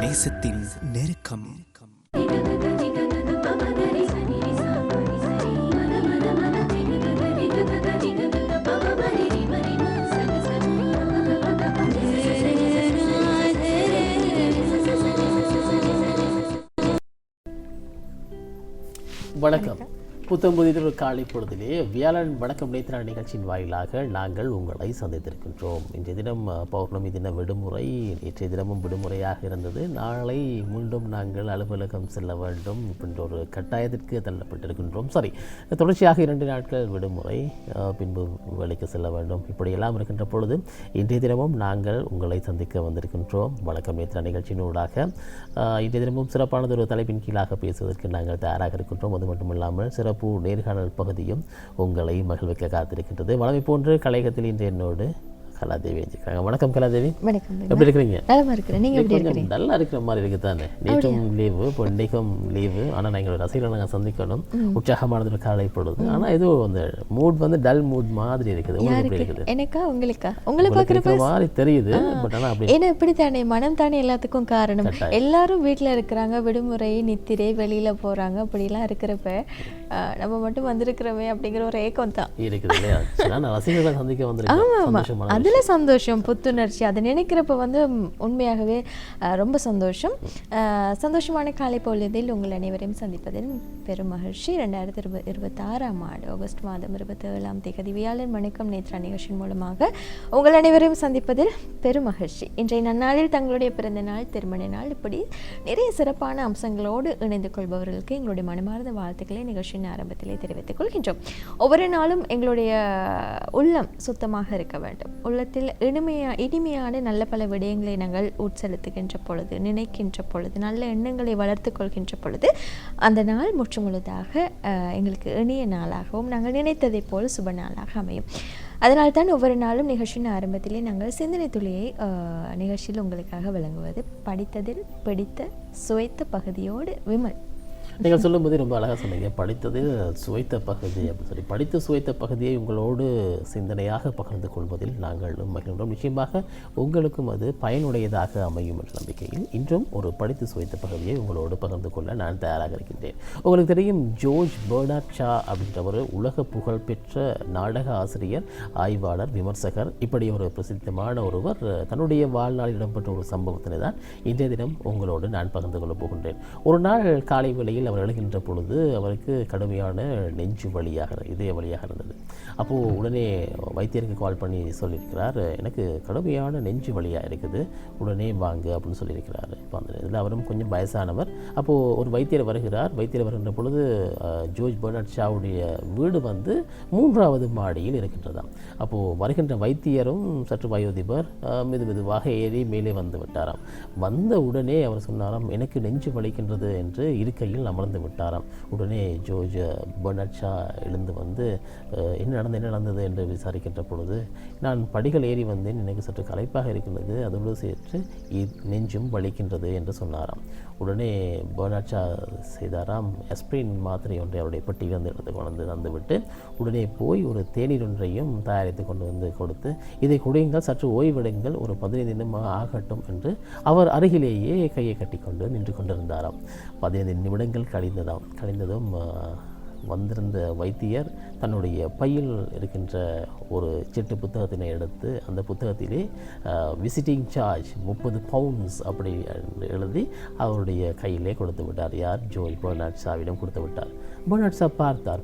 நேசத்தின் நெருக்கம். வணக்கம். புத்தம்புதிய காலை பொழுதிலே வியாழன் வணக்கம் நேத்திரா நிகழ்ச்சியின் வாயிலாக நாங்கள் உங்களை சந்தித்திருக்கின்றோம். இன்றைய தினம் பௌர்ணமி தின விடுமுறை. நேற்றைய தினமும் விடுமுறையாக இருந்தது. நாளை மீண்டும் நாங்கள் அலுவலகம் செல்ல வேண்டும் என்ற ஒரு கட்டாயத்திற்கு தள்ளப்பட்டிருக்கின்றோம். சரி, தொடர்ச்சியாக 2 நாட்கள் விடுமுறை, பின்பு வேலைக்கு செல்ல வேண்டும், இப்படியெல்லாம் இருக்கின்ற பொழுது இன்றைய தினமும் நாங்கள் உங்களை சந்திக்க வந்திருக்கின்றோம். வணக்கம் நேத்திரா நிகழ்ச்சியினூடாக இன்றைய தினமும் சிறப்பானது ஒரு தலைப்பின் கீழாக பேசுவதற்கு நாங்கள் தயாராக இருக்கின்றோம். அது மட்டுமில்லாமல் சிறப்பு நேர்காணல் பகுதியும் உங்களை மகிழ்விக்க காத்திருக்கின்றது. வளமை போன்று கலையகத்தில் இன்று என்னோடு கலாதேவி இருக்காங்க. வணக்கம் கலாதேவி. வணக்கம். எப்படி இருக்கிறீங்க? நலமா இருக்கிறேன். நீங்க எப்படி இருக்கீங்க? நல்லா இருக்கிற மாதிரி இருக்கு தானே. நேற்றும் லீவு, இப்போ இன்றைக்கும் லீவு. ஆனால் நாங்கள் ரசிகர்களை நாங்கள் சந்திக்கணும். உற்சாகமானது ஒரு காலை பொழுது. ஆனால் ஏதோ அந்த மூட் வந்து டல் மூட் மாதிரி இருக்குது. உங்களுக்கு இருக்குது? எனக்கா உங்களுக்கா? உங்களை பார்க்குற மாதிரி தெரியுது. பட் ஆனால் அப்படி ஏன்னா இப்படி தானே, மனம் தானே எல்லாத்துக்கும் காரணம். எல்லாரும் வீட்டில் இருக்கிறாங்க, விடுமுறை, நித்திரை, வெளியில போறாங்க, அப்படிலாம் இருக்கிறப்ப நம்ம மட்டும் வந்திருக்கிறோமே அப்படிங்கிற ஒரு ஏக்கம் தான் இருக்குது இல்லையா? ரசிகர்களை சந்திக்க வந்திருக்கேன். அதுல சந்தோஷம், புத்துணர்ச்சி, அதை நினைக்கிறப்ப வந்து உண்மையாகவே ரொம்ப சந்தோஷம். சந்தோஷமான காலை பொழுதில் உங்கள் அனைவரையும் சந்திப்பதில் பெரும் மகிழ்ச்சி. 2026ஆம் ஆண்டு ஆகஸ்ட் மாதம் 27ஆம் தேதி வியாழன் வணக்கம் நேத்ரா நிகழ்ச்சியின் மூலமாக உங்கள் அனைவரையும் சந்திப்பதில் பெரும் மகிழ்ச்சி. இன்றைய நன்னாளில் தங்களுடைய பிறந்த நாள், திருமண நாள், இப்படி நிறைய சிறப்பான அம்சங்களோடு இணைந்து கொள்பவர்களுக்கு எங்களுடைய மனமார்ந்த வாழ்த்துக்களை நிகழ்ச்சியின் ஆரம்பத்திலே தெரிவித்துக் கொள்கின்றோம். ஒவ்வொரு நாளும் எங்களுடைய உள்ளம் சுத்தமாக இருக்க வேண்டும். உள்ளத்தில் இனிமையான நல்ல பல விடயங்களை நாங்கள் உட்செலுத்துகின்ற பொழுது, நினைக்கின்ற பொழுது, நல்ல எண்ணங்களை வளர்த்து கொள்கின்ற பொழுது அந்த நாள் முற்றுமுழுதாக எங்களுக்கு இனிய நாளாகவும் நாங்கள் நினைத்ததை போல் சுப நாளாக அமையும். அதனால்தான் ஒவ்வொரு நாளும் நிகழ்ச்சியின் ஆரம்பத்திலே நாங்கள் சிந்தனை துளியை நிகழ்ச்சியில் உங்களுக்காக வழங்குவது. படித்ததில் பிடித்த சுவைத்த பகுதியோடு விமல். நீங்கள் சொல்லும்போது ரொம்ப அழகாக சொன்னீங்க, படித்தது சுவைத்த பகுதி அப்படின்னு சொல்லி. படித்து சுவைத்த பகுதியை உங்களோடு சிந்தனையாக பகிர்ந்து கொள்வதில் நாங்கள் மகிழ்கிறோம். நிச்சயமாக உங்களுக்கும் அது பயனுடையதாக அமையும் என்ற நம்பிக்கையில் இன்றும் ஒரு படித்து சுவைத்த பகுதியை உங்களோடு பகிர்ந்து கொள்ள நான் தயாராக இருக்கின்றேன். உங்களுக்கு தெரியும், ஜோர்ஜ் பெர்னார்ட் ஷா அப்படின்ற ஒரு உலக புகழ்பெற்ற நாடக ஆசிரியர், ஆய்வாளர், விமர்சகர், இப்படி ஒரு பிரசித்தமான ஒருவர் தன்னுடைய வாழ்நாளில் இடம்பெற்ற ஒரு சம்பவத்தினை தான் இன்றைய தினம் உங்களோடு நான் பகிர்ந்து கொள்ளப் போகின்றேன். ஒரு நாள் காலை வேளையில் அவர் எழுகின்ற பொழுது அவருக்கு கடுமையான நெஞ்சு வலியாக, இதய வலியாக இருந்தது. அப்போது உடனே வைத்தியருக்கு கால் பண்ணி சொல்லியிருக்கிறார், எனக்கு கடுமையான நெஞ்சு வலியாக இருக்குது, உடனே வாங்க அப்படின்னு சொல்லியிருக்கிறார். இப்போ அந்த இதில் அவரும் கொஞ்சம் வயசானவர். அப்போது ஒரு வைத்தியர் வருகிறார். வைத்தியர் வருகின்ற பொழுது ஜோர்ஜ் பெர்னார்ட் ஷாவுடைய வீடு வந்து 3வது மாடியில் இருக்கின்றதாம். அப்போது வருகின்ற வைத்தியரும் சற்று வயோதிபர், மெதுவாக ஏறி மேலே வந்து விட்டாராம். வந்த உடனே அவர் சொன்னாராம், எனக்கு நெஞ்சு வலிக்கின்றது என்று இருக்கையில் அமர்ந்து விட்டாராம். உடனே ஜோர்ஜ் பெர்னார்ட் ஷா எழுந்து வந்து என்ன நடந்தது என்று விசாரிக்கின்ற பொழுது, நான் படிகள் ஏறி வந்தேன், எனக்கு சற்று களைப்பாக இருக்கின்றது, அதோடு சேர்த்து நெஞ்சும் வலிக்கின்றது என்று சொன்னாராம். உடனே பெர்னார்ட் ஷா செய்தாராம், எஸ்பிரின் மாத்திரை ஒன்றை அவருடைய பெட்டியிலிருந்து எடுத்து கொண்டு வந்துவிட்டு உடனே போய் ஒரு தேநீர் ஒன்றையும் தயாரித்து கொண்டு வந்து கொடுத்து, இதை குடியுங்கள், சற்று ஓய்வெடுங்கள், ஒரு 15 நிமிடம் ஆகட்டும் என்று அவர் அருகிலேயே கையை கட்டி கொண்டு நின்று கொண்டிருந்தாராம். 15 நிமிடங்கள் கழிந்ததும் வந்திருந்த வைத்தியர் தன்னுடைய பையில் இருக்கின்ற ஒரு சிட்டு புத்தகத்தினை எடுத்து அந்த புத்தகத்திலே விசிட்டிங் சார்ஜ் 30 பவுண்ட்ஸ் அப்படி எழுதி அவருடைய கையிலே கொடுத்து விட்டார். யார்? ஜோர்ஜ் பெர்னார்ட் ஷாவிடம் கொடுத்து விட்டார். பெர்னார்ட் ஷா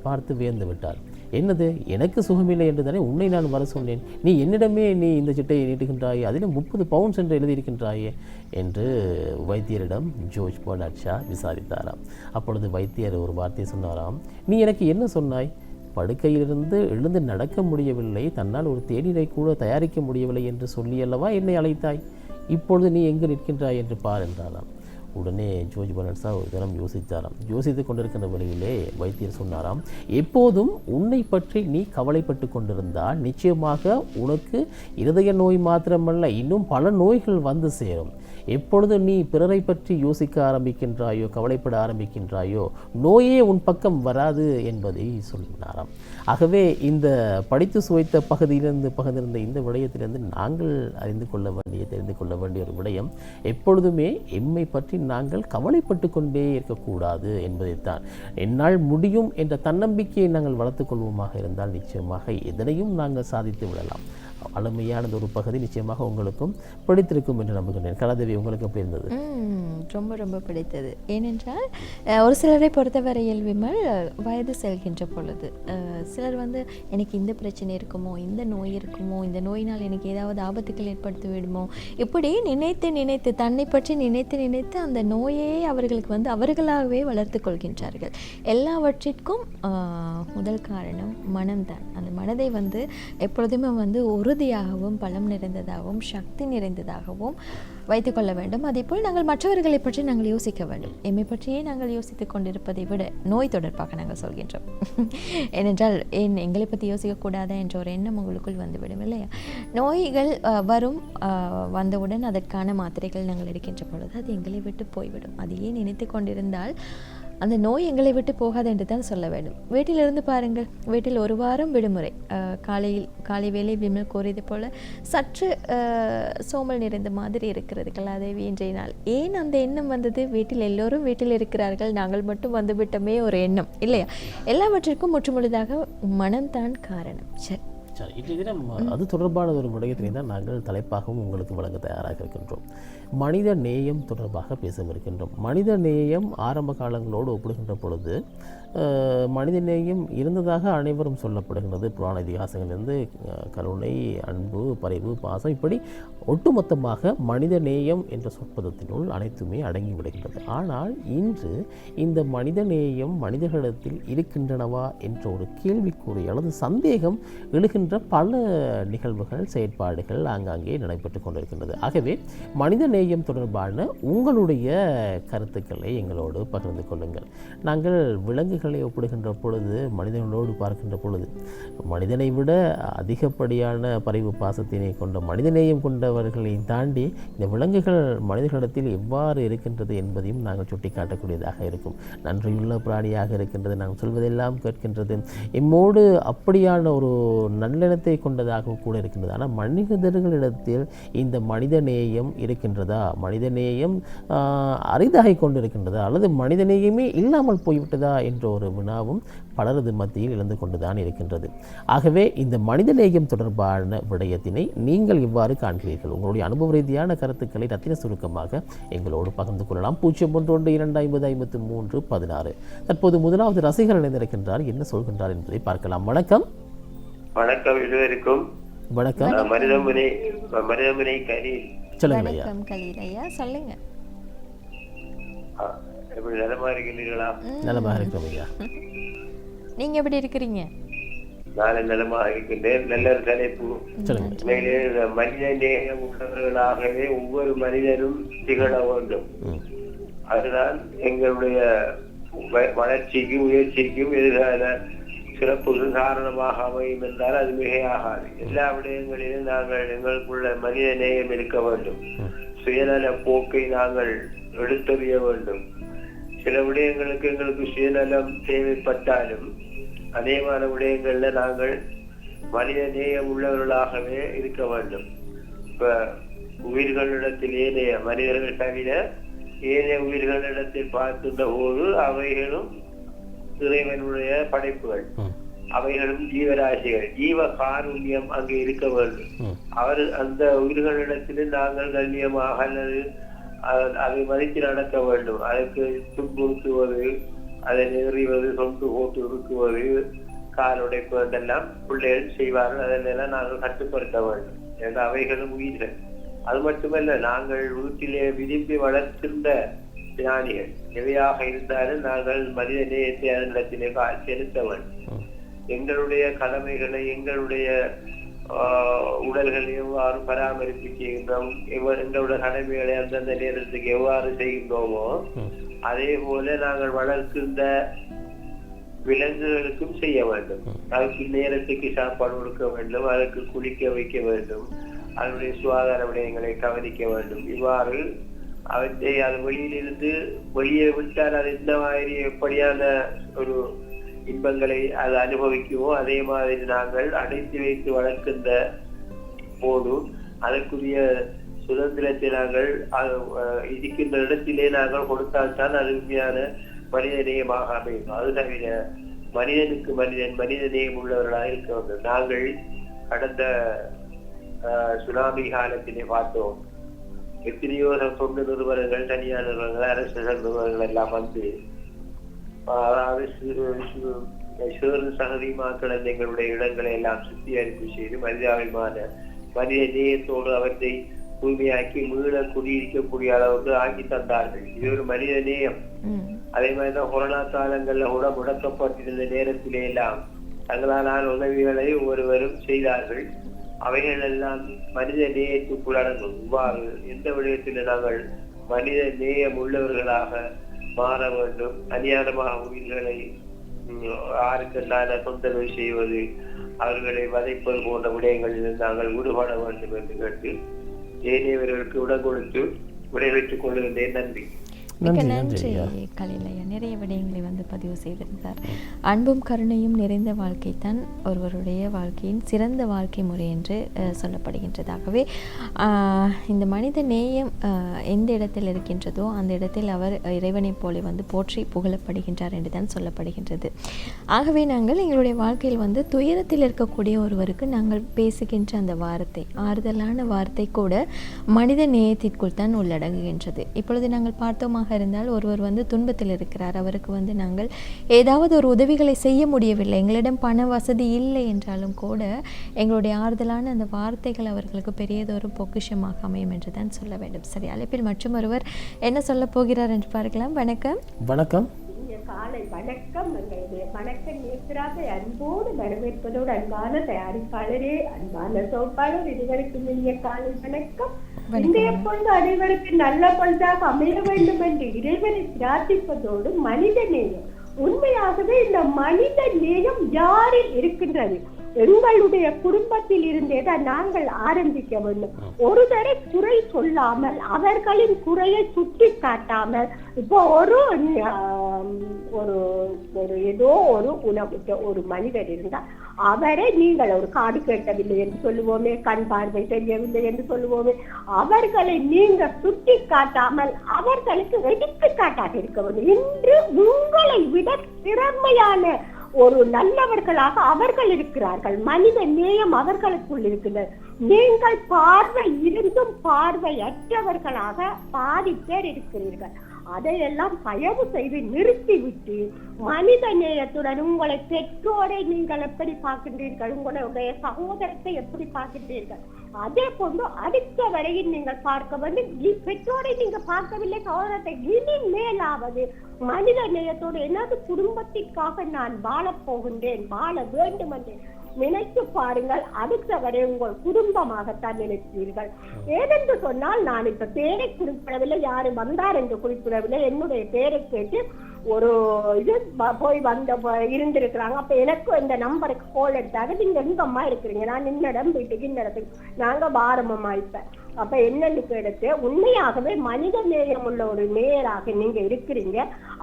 பார்த்து வியந்து விட்டார். என்னது, எனக்கு சுகமில்லை என்று தானே உன்னை நான் வர சொன்னேன், நீ என்னிடமே இந்த சிட்டையை நீட்டுகின்றாயே, அதிலும் 30 பவுண்ட்ஸ் என்று எழுதியிருக்கின்றாயே என்று வைத்தியரிடம் ஜோர்ஜ் பெர்னார்ட் ஷா விசாரித்தாராம். அப்பொழுது வைத்தியர் ஒரு வார்த்தையை சொன்னாராம், நீ எனக்கு என்ன சொன்னாய்? படுக்கையிலிருந்து எழுந்து நடக்க முடியவில்லை, தன்னால் ஒரு தேநீரை கூட தயாரிக்க முடியவில்லை என்று சொல்லியல்லவா என்னை அழைத்தாய், இப்பொழுது நீ எங்கு நிற்கின்றாய் என்று பார் என்றாராம். உடனே ஜோர்ஜ் பெர்னார்ட் ஷா ஒரு தினம் யோசித்தாராம். யோசித்து கொண்டிருக்கின்ற வழியிலே வைத்தியர் சொன்னாராம், எப்போதும் உன்னை பற்றி நீ கவலைப்பட்டு கொண்டிருந்தால் நிச்சயமாக உனக்கு இருதய நோய் மாத்திரமல்ல, இன்னும் பல நோய்கள் வந்து சேரும். எப்பொழுது நீ பிறரை பற்றி யோசிக்க ஆரம்பிக்கின்றாயோ, கவலைப்பட ஆரம்பிக்கின்றாயோ, நோயே உன் பக்கம் வராது என்பதை சொல்லினாராம். ஆகவே இந்த படித்து சுவைத்த பகுதியிருந்த இந்த விடயத்திலிருந்து நாங்கள் தெரிந்து கொள்ள வேண்டிய ஒரு விடயம், எப்பொழுதுமே எம்மை பற்றி நாங்கள் கவலைப்பட்டு கொண்டே இருக்கக்கூடாது என்பதைத்தான். என்னால் முடியும் என்ற தன்னம்பிக்கையை நாங்கள் வளர்த்துக் கொள்வோமாக இருந்தால் நிச்சயமாக எதனையும் நாங்கள் சாதித்து விடலாம். அருமையானது ஒரு பகுதி நிச்சயமாக உங்களுக்கும் பிடித்திருக்கும் என்று நம்புகிறேன். கலாதேவி, உங்களுக்கு எப்படி இருந்தது? ரொம்ப ரொம்ப பிடித்தது. ஏனென்றால் ஒரு சிலரை பொறுத்தவரையில் விமல் வயது செல்கின்ற பொழுது சிலர் எனக்கு இந்த பிரச்சனை இருக்குமோ, இந்த நோய் இருக்குமோ, இந்த நோயினால் எனக்கு ஏதாவது ஆபத்துக்கள் ஏற்படுத்தி விடுமோ, இப்படி நினைத்து தன்னை பற்றி நினைத்து அந்த நோயை அவர்களுக்கு அவர்களாகவே வளர்த்து கொள்கின்றார்கள். எல்லாவற்றிற்கும் முதல் காரணம் மனம்தான். அந்த மனதை எப்பொழுதுமே உறுதியாகவும் பலம் நிறைந்ததாகவும் சக்தி நிறைந்ததாகவும் வைத்துக்கொள்ள வேண்டும். அதேபோல் நாங்கள் மற்றவர்களை பற்றி நாங்கள் யோசிக்க வேண்டும். எம்மை பற்றியே நாங்கள் யோசித்து கொண்டிருப்பதை விட நோய் தொடர்பாக நாங்கள் சொல்கின்றோம். ஏனென்றால் எங்களை பற்றி யோசிக்கக்கூடாதா என்ற ஒரு எண்ணம் உங்களுக்குள் வந்துவிடும் இல்லையா? நோய்கள் வந்தவுடன் அதற்கான மாத்திரைகள் நாங்கள் எடுக்கின்ற பொழுது அது எங்களை விட்டு போய்விடும். அதையே நினைத்து கொண்டிருந்தால் அந்த நோய் எங்களை விட்டு போகாது என்று தான் சொல்ல வேண்டும். வீட்டிலிருந்து பாருங்கள், வீட்டில் ஒரு வாரம் விடுமுறை. காலை வேலை விமல் கூறியது போல சற்று சோமல் நிறைந்த மாதிரி இருக்கிறது கலாதேவி இன்றைய நாள். ஏன் அந்த எண்ணம் வந்தது? வீட்டில் எல்லோரும் வீட்டில் இருக்கிறார்கள், நாங்கள் மட்டும் வந்துவிட்டோமே ஒரு எண்ணம் இல்லையா? எல்லாவற்றிற்கும் முற்றுமுழுதாக மனம்தான் காரணம். சரி, இன்றைய தினம் அது தொடர்பான ஒரு விடயத்தினை தான் நாங்கள் தலைப்பாகவும் உங்களுக்கு வழங்க தயாராக இருக்கின்றோம். மனித நேயம் தொடர்பாக பேசவிருக்கின்றோம். மனித நேயம் ஆரம்ப காலங்களோடு ஒப்பிடுகின்ற பொழுது மனித நேயம் இருந்ததாக அனைவரும் சொல்லப்படுகின்றது. புராண இதிகாசங்களிலிருந்து கருணை, அன்பு, பரிவு, பாசம், இப்படி ஒட்டுமொத்தமாக மனித நேயம் என்ற சொற்பதத்தினுள் அனைத்துமே அடங்கி விடுகின்றது. ஆனால் இன்று இந்த மனித நேயம் மனிதர்களிடத்தில் இருக்கின்றனவா என்ற ஒரு கேள்விக்குறி அல்லது சந்தேகம் எழுகின்ற பல நிகழ்வுகள், செயற்பாடுகள் ஆங்காங்கே நடைபெற்று கொண்டிருக்கின்றது. ஆகவே மனித நேயம் தொடர்பான உங்களுடைய கருத்துக்களை எங்களோடு பகிர்ந்து கொள்ளுங்கள். நாங்கள் விலங்குகளை ஒப்பிடுகின்ற பொழுது, மனிதர்களோடு பார்க்கின்ற பொழுது, மனிதனை விட அதிகப்படியான பரிவு பாசத்தினை கொண்ட மனிதநேயம் கொண்டவர்களை தாண்டி இந்த விலங்குகள் மனிதர்களிடத்தில் எவ்வாறு இருக்கின்றது என்பதையும் நாங்கள் சுட்டிக்காட்டக்கூடியதாக இருக்கும். நன்றியுள்ள பிராணியாக இருக்கின்றது, நாங்கள் சொல்வதெல்லாம் கேட்கின்றது, எம்மோடு அப்படியான ஒரு நல்லெண்ணத்தை கொண்டதாக கூட இருக்கின்றது. ஆனால் மனிதர்களிடத்தில் இந்த மனிதநேயம் இருக்கின்றதா, மனிதநேயம் அரிதாகி கொண்டிருக்கின்றதா, அல்லது மனிதநேயமே இல்லாமல் போய்விட்டதா என்ற ஒரு வினாவும் பலரது மத்தியில் இழந்து கொண்டுதான் இருக்கின்றது. ஆகவே இந்த மனிதநேயம் தொடர்பான விடயத்தினை நீங்கள் இவ்வாறு காண்கிறீர்கள்? உங்களுடைய அனுபவ ரீதியான கருத்துக்களை ரத்தின சுருக்கமாக எங்களோடு பகிர்ந்து கொள்ளலாம். 0112255316. தற்போது முதலாவது ரசிகர் இணைந்திருக்கின்றார். என்ன சொல்கின்றார் என்பதை பார்க்கலாம். வணக்கம். வணக்கம் இருவருக்கும். வணக்கம். மருதமுனை கலீல். சொல்லுங்க ஐயா, சொல்லுங்க. எப்படி நலமா இருக்கிறீர்களா? நலமாக இருக்கிறோம் ஐயா. நீங்க எப்படி இருக்கிறீங்க? நான் நலமாக இருக்கின்றேன். நல்ல ஒரு தலைப்பு. மனித நேயம் உள்ளவர்களாகவே ஒவ்வொரு மனிதரும் திகழ வேண்டும். அதுதான் எங்களுடைய வளர்ச்சிக்கும் உயர்ச்சிக்கும் எதிரான சிறப்புக்கு காரணமாக அமையும் என்றால் அது மிகையாகாது. எல்லா விடயங்களிலும் நாங்கள் எங்களுக்குள்ள மனித நேயம் இருக்க வேண்டும். சுயநல போக்கை நாங்கள் எடுத்தறிய வேண்டும். சில விடயங்களுக்கு எங்களுக்கு சுயநலம் தேவைப்பட்டாலும் அநேகமான விடயங்கள்ல நாங்கள் மனித நேயம் உள்ளவர்களாகவே இருக்க வேண்டும். இப்ப உயிர்களிடத்தில் ஏனைய மனிதர்கள் தவிர ஏனைய உயிர்களிடத்தில் பார்க்கின்ற போது அவைகளும் இறைவனுடைய படைப்புகள், அவைகளும் ஜீவராசிகள். ஜீவ காருண்யம் அங்கே இருக்க வேண்டும். அவர் அந்த உயிர்களிடத்தில் நாங்கள் கண்ணியமாக அல்லது அதை மதித்து நடக்க வேண்டும். அதற்கு துன்புறுத்துவது, அதை நெறிவது, சொந்து போட்டு இருக்குவது, கால் உடைப்பு என்றெல்லாம் பிள்ளைகள் செய்வார்கள். அதெல்லாம் நாங்கள் கட்டுப்படுத்த வேண்டும். என்ற அவைகளும் உயிர்கள். அது மட்டுமல்ல, நாங்கள் வீட்டிலே விரும்பி வளர்க்கின்ற ஞானிகள் எவையாக இருந்தாலும் நாங்கள் மனித நேயத்தை அதனிடத்திலே செலுத்த வேண்டும். எங்களுடைய கடமைகளை, எங்களுடைய உடல்களை எவ்வாறு பராமரிப்பு செய்கின்றோம், எங்களுடைய கடமைகளை அந்தந்த நேரத்துக்கு எவ்வாறு செய்கின்றோமோ அதே போல நாங்கள் வளர்க்கின்ற விலங்குகளுக்கும் செய்ய வேண்டும். அதுக்கு நேரத்துக்கு சாப்பாடு கொடுக்க வேண்டும், அதற்கு குளிக்க வைக்க வேண்டும், அதனுடைய சுகாதார விடயங்களை கவனிக்க வேண்டும். இவ்வாறு அவற்றை அது வெளியிலிருந்து வெளியே விட்டால் அது இந்த மாதிரி எப்படியான ஒரு இன்பங்களை அது அனுபவிக்குமோ அதே மாதிரி நாங்கள் அடைத்து வைத்து வளர்க்கின்ற போது அதற்குரிய சுதந்திரத்தை நாங்கள் இருக்கின்ற இடத்திலே நாங்கள் கொடுத்தால்தான் அது உண்மையான மனித நேயமாக அமையும். அது தவிர மனிதனுக்கு மனித நேயம் உள்ளவர்களாக இருக்க வேண்டும். நாங்கள் கடந்த சுனாமி காலத்திலே பார்த்தோம், எத்தனையோ தொண்டு நிறுவனங்கள், தனியார் நிறுவனங்கள், அரசு நிறுவனங்கள் எல்லாம் வந்து அதாவது சிறு சகதிமாக்கள் எங்களுடைய இடங்களை எல்லாம் சுத்திகரிப்பு செய்து மனித நேயத்தோடு அவற்றை தூய்மையாக்கி மீள குடியிருக்கக்கூடிய அளவுக்கு ஆக்கி தந்தார்கள். இது ஒரு மனித நேயம். அதே மாதிரிதான் கொரோனா காலங்கள்ல கூட முடக்கப்பட்டிருந்த நேரத்திலே எல்லாம் தங்களான உதவிகளை ஒருவரும் செய்தார்கள். அவைகள் எல்லாம் மனித நேயத்துக்குள் அடங்கும். இவ்வாறு எந்த விடயத்தில் நாங்கள் மனித நேயம் உள்ளவர்களாக மாற வேண்டும். அநியாயமாக உயிர்களை யாருக்கெல்லாம் தொந்தரவு செய்வது, அவர்களை வதைப்பது போன்ற விடயங்களில் நாங்கள் ஈடுபட வேண்டும் என்று கேட்டு ஏனையவர்களுக்கு உடன் கொடுத்து விடைபெற்றுக் கொள்கின்றேன். நன்றி. மிக நன்றி கலையிலையா. நிறைய விடயங்களை வந்து பதிவு செய்திருந்தார். அன்பும் கருணையும் நிறைந்த வாழ்க்கை தான் ஒருவருடைய வாழ்க்கையின் சிறந்த வாழ்க்கை முறை என்று சொல்லப்படுகின்றதாகவே இந்த மனித நேயம் எந்த இடத்தில் இருக்கின்றதோ அந்த இடத்தில் அவர் இறைவனை போல வந்து போற்றி புகழப்படுகின்றார் என்று தான் சொல்லப்படுகின்றது. ஆகவே நாங்கள் எங்களுடைய வாழ்க்கையில் வந்து துயரத்தில் இருக்கக்கூடிய ஒருவருக்கு நாங்கள் பேசுகின்ற அந்த வார்த்தை, ஆறுதலான வார்த்தை கூட மனித நேயத்திற்குள் தான் உள்ளடங்குகின்றது. இப்பொழுது நாங்கள் பார்த்தோமாக இருந்தால் ஒருவர் வந்து துன்பத்தில் இருக்கிறார், அவருக்கு வந்து நாங்கள் ஏதாவது ஒரு உதவிகளை செய்ய முடியவில்லை, எங்களிடம் பண வசதி இல்லை என்றாலும் கூட எங்களுடைய ஆறுதலான அந்த வார்த்தைகள் அவர்களுக்கு பெரியதொரு பொக்கிஷமாக அமையும் என்று தான் சொல்ல வேண்டும். சரி, அழைப்பில் மற்றும் ஒருவர் என்ன சொல்ல போகிறார் என்று பார்க்கலாம். வணக்கம். வணக்கம். காலை வணக்கம். எங்களுடைய வணக்கம் நேற்றாக அன்போடு வரவேற்பதோடு அன்பான தயாரிப்பாளரே, அன்பான சோப்பாளர் இருவருக்கும் இனிய காலை வணக்கம். இன்றைய பொழுது அனைவருக்கு நல்ல பொழுதாக அமைய வேண்டும் என்று இறைவனை பிரார்த்திப்பதோடு மனித நேயம், உண்மையாகவே இந்த மனித நேயம் யாரில் இருக்கின்றது? எங்களுடைய குடும்பத்தில் இருந்தேதான் நாங்கள் ஆரம்பிக்க வேண்டும். ஒரு தடவை குறை சொல்லாமல், அவர்களின் குறையை சுட்டி காட்டாமல், இப்போ ஒரு ஏதோ ஒரு உணவு ஒரு மனிதர் இருந்தால் அவரை நீங்கள் ஒரு காடு கேட்கவில்லை என்று சொல்லுவோமே, கண் பார்வை தெரியவில்லை என்று சொல்லுவோமே, அவர்களை நீங்க சுட்டி காட்டாமல் அவர்களுக்கு எடுத்துக்காட்டாக இருக்க வேண்டும். இன்று உங்களை விட திறமையான ஒரு நல்லவர்களாக அவர்கள் இருக்கிறார்கள். மனித நேயம் அவர்களுக்குள் இருக்கிறது. நீங்கள் பார்வை இருந்தும் பார்வையற்றவர்களாக பாதி பேர் இருக்கிறீர்கள். அதையெல்லாம் தயவு செய்து நிறுத்திவிட்டு மனித நேயத்துடன் உங்களை பெற்றோரை நீங்கள் எப்படி பார்க்கின்றீர்கள், உங்களுடைய சகோதரத்தை எப்படி பார்க்கின்றீர்கள், அதே போன்று அடுத்த வரையில் நீங்கள் பார்க்க வேண்டும். பெற்றோரை நீங்க பார்க்கவில்லை, சகோதரத்தை இனி மேலாவது மனித நேயத்தோடு எனது குடும்பத்திற்காக நான் வாழப் போகின்றேன், வாழ வேண்டும் என்று நினைத்து பாருங்கள். அடுத்த வரை உங்கள் குடும்பமாகத்தான் நினைப்பீர்கள். ஏனென்று சொன்னால், நான் இப்ப பேரை குறிப்பிடவில்லை, யாரு வந்தார் என்று குறிப்பிடவில்லை, என்னுடைய பேரை கேட்டு ஒரு இது போய் வந்த இருந்திருக்கிறாங்க. அப்ப எனக்கு இந்த நம்பருக்கு கால் எடுத்தாங்க, நீங்க எங்கம்மா இருக்கிறீங்க, நான் இன்னிடம் வீட்டுக்கு இந்த இடத்துக்கு நாங்க பாரமம்மா. இப்ப அப்ப என்னன்னு கேட்டு, உண்மையாகவே மனித நேயம் உள்ள ஒரு நேயராக நீங்க இருக்கிறீங்க.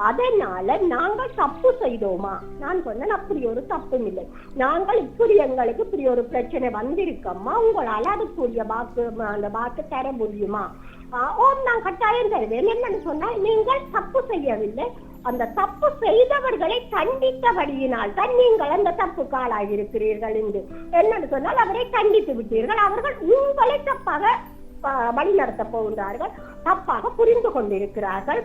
அதனால நாங்கள் தப்பு செய்தோமா? நான் சொன்னேன், அப்படி ஒரு தப்பும் இல்லை. நாங்கள் இப்படி எங்களுக்கு இப்படி ஒரு பிரச்சனை வந்திருக்கோமா, உங்களால அதுக்குரிய அந்த வாக்கு தர முடியுமா? நான் கட்டாயம் தருவேன். என்னன்னு சொன்னா, நீங்கள் தப்பு செய்யவில்லை, அந்த தப்பு செய்தவர்களை கண்டித்தபடியினால் தான் நீங்கள் அந்த தப்புக்கு ஆளாகி இருக்கிறீர்கள் என்று. என்னன்னு சொன்னால், அவரை கண்டித்து விட்டீர்கள், அவர்கள் உங்களை தப்பாக வழி நடத்த போகின்றார்கள், தப்பாக புரிந்து கொண்டிருக்கிறார்கள்,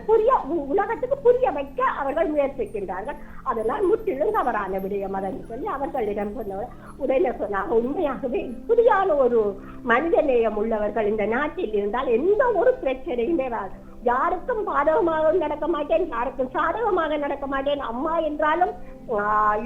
உலகத்துக்கு புரிய வைக்க அவர்கள் முயற்சிக்கின்றார்கள். அதனால் முற்றிலும் தவறான விடயம் அதன் சொல்லி அவர்களிடம் சொன்னவர் உடனே சொன்னாங்க, உண்மையாகவே இப்படியான ஒரு மனித நேயம் உள்ளவர்கள் இந்த நாட்டில் இருந்தால் எந்த ஒரு பிரச்சனையுமே யாருக்கும் பாதகமாக நடக்க மாட்டேன், யாருக்கும் சாதகமாக நடக்க மாட்டேன். அம்மா என்றாலும்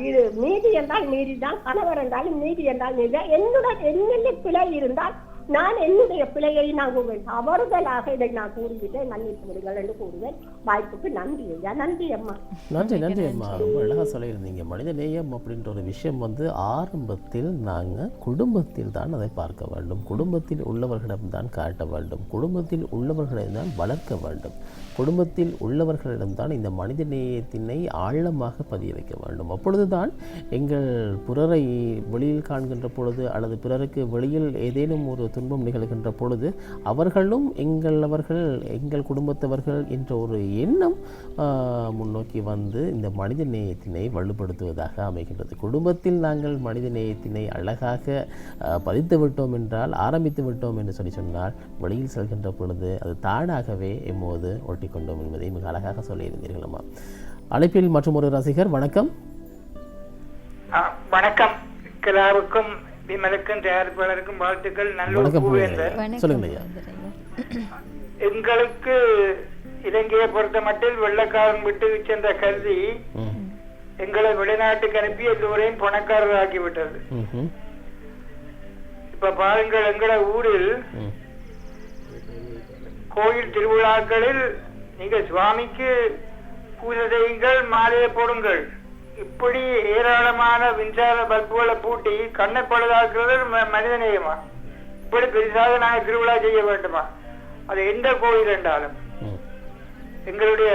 இது நீதி என்றால் நீதிதான், கணவர் என்றாலும் நீதி என்றால் நீதிதான். என்னுடன் என்னென்ன பிழை இருந்தால் நான் என்னுடைய பிழையை நான் தவறுதலாக இதை நான் கூறிவிட்டேன், மன்னிப்பு விடுங்கள் என்று கூறுவேன். வாய்ப்புக்கு நன்றி ஐயா. நன்றி அம்மா. நன்றி அம்மா. ரொம்ப அழகாக சொல்லியிருந்தீங்க. மனித நேயம் அப்படின்ற ஒரு விஷயம் வந்து ஆரம்பத்தில் நாங்கள் குடும்பத்தில் தான் அதை பார்க்க வேண்டும், குடும்பத்தில் உள்ளவர்களிடம்தான் காட்ட வேண்டும், குடும்பத்தில் உள்ளவர்களிடம் வளர்க்க வேண்டும், குடும்பத்தில் உள்ளவர்களிடம்தான் இந்த மனித நேயத்தினை ஆழமாக பதிய வைக்க வேண்டும். அப்பொழுதுதான் எங்கள் பிறரை வெளியில் காண்கின்ற பொழுது அல்லது பிறருக்கு வெளியில் ஏதேனும் ஒரு துன்பம் நிகழ்கின்ற பொழுது அவர்களும் எங்கள் குடும்பத்தவர்கள் என்ற ஒரு எண்ணம் முன்னோக்கி வந்து இந்த மனித நேயத்தினை வலுப்படுத்துவதாக அமைகின்றது. குடும்பத்தில் நாங்கள் மனித நேயத்தினை அழகாக பதித்து விட்டோம் என்றால், ஆரம்பித்து விட்டோம் என்று சொன்னால், வெளியில் செல்கின்ற பொழுது அது தானாகவே எம்மோது ஒட்டி கொண்டோம் என்பதை மிக அழகாக சொல்லியிருந்தீர்களம்மா. அழைப்பில் மற்றும் ஒரு ரசிகர். வணக்கம். வணக்கம். கிலாவுக்கும் விமலுக்கும் தயாரிப்பாளருக்கும் வாழ்த்துக்கள். நல்ல சொல்லுங்க. எங்களுக்கு இலங்கையை பொறுத்த மட்டில் வெள்ளக்காரன் விட்டு சென்ற கருதி எங்களை வெளிநாட்டுக்கு அனுப்பி எல்லோரையும் பணக்காரர் ஆக்கிவிட்டது. இப்ப பாருங்கள், எங்கள ஊரில் கோயில் திருவிழாக்களில் நீங்க சுவாமிக்கு பூஜை செய்யுங்கள், மாலையை போடுங்கள், இப்படி ஏராளமான மின்சார பல்புகளை பூட்டி கண்ணை பழுதாக்குறது மனித நேயமா? இப்படி பெரிசாக நாங்கள் திருவிழா செய்ய வேண்டுமா? அது எந்த கோயில் என்றாலும் எங்களுடைய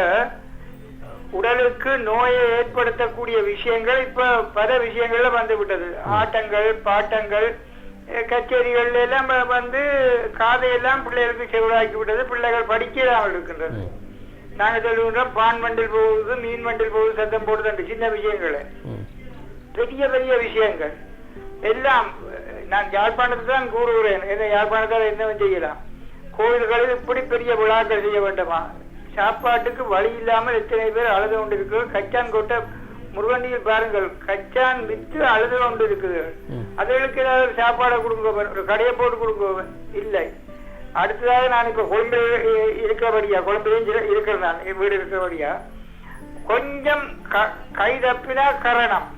உடலுக்கு நோயை ஏற்படுத்தக்கூடிய விஷயங்கள் இப்ப பல விஷயங்கள்ல வந்து விட்டது. ஆட்டங்கள், பாட்டங்கள், கச்சேரிகள் எல்லாம் வந்து காதையெல்லாம் பிள்ளைகளுக்கு செவிடாக்கி விட்டது. பிள்ளைகள் படிக்காமல் இருக்கின்றது. நாங்க சொல்லுகின்றோம், பான் வண்டில் போகுது, மீன் வண்டில் போகுது, சத்தம் போடுது, சின்ன விஷயங்கள், பெரிய பெரிய விஷயங்கள் எல்லாம். நான் யாழ்ப்பாணத்தை தான் கூறுகிறேன். யாழ்ப்பாணத்தால் என்ன செய்யலாம்? கோயில்களில் இப்படி பெரிய விழாக்கள் செய்ய வேண்டுமா? சாப்பாட்டுக்கு வழி இல்லாமல் எத்தனை பேர் அழுது கொண்டு இருக்கு. கச்சான் கொட்ட முருகண்டியில் பாருங்கள், கச்சான் வித்து அழுது கொண்டு இருக்குது. அதுகளுக்கு ஏதாவது சாப்பாடை கொடுங்க, ஒரு கடையை போட்டு கொடுங்க. இல்லை. அடுத்ததாக நான் இப்ப கொழும்பில் இருக்கிறபடியா, கொழும்பிலையும் இருக்கிறேன், நான் வீடு இருக்கிறபடியா, கொஞ்சம் கை தப்பினா கரணம்.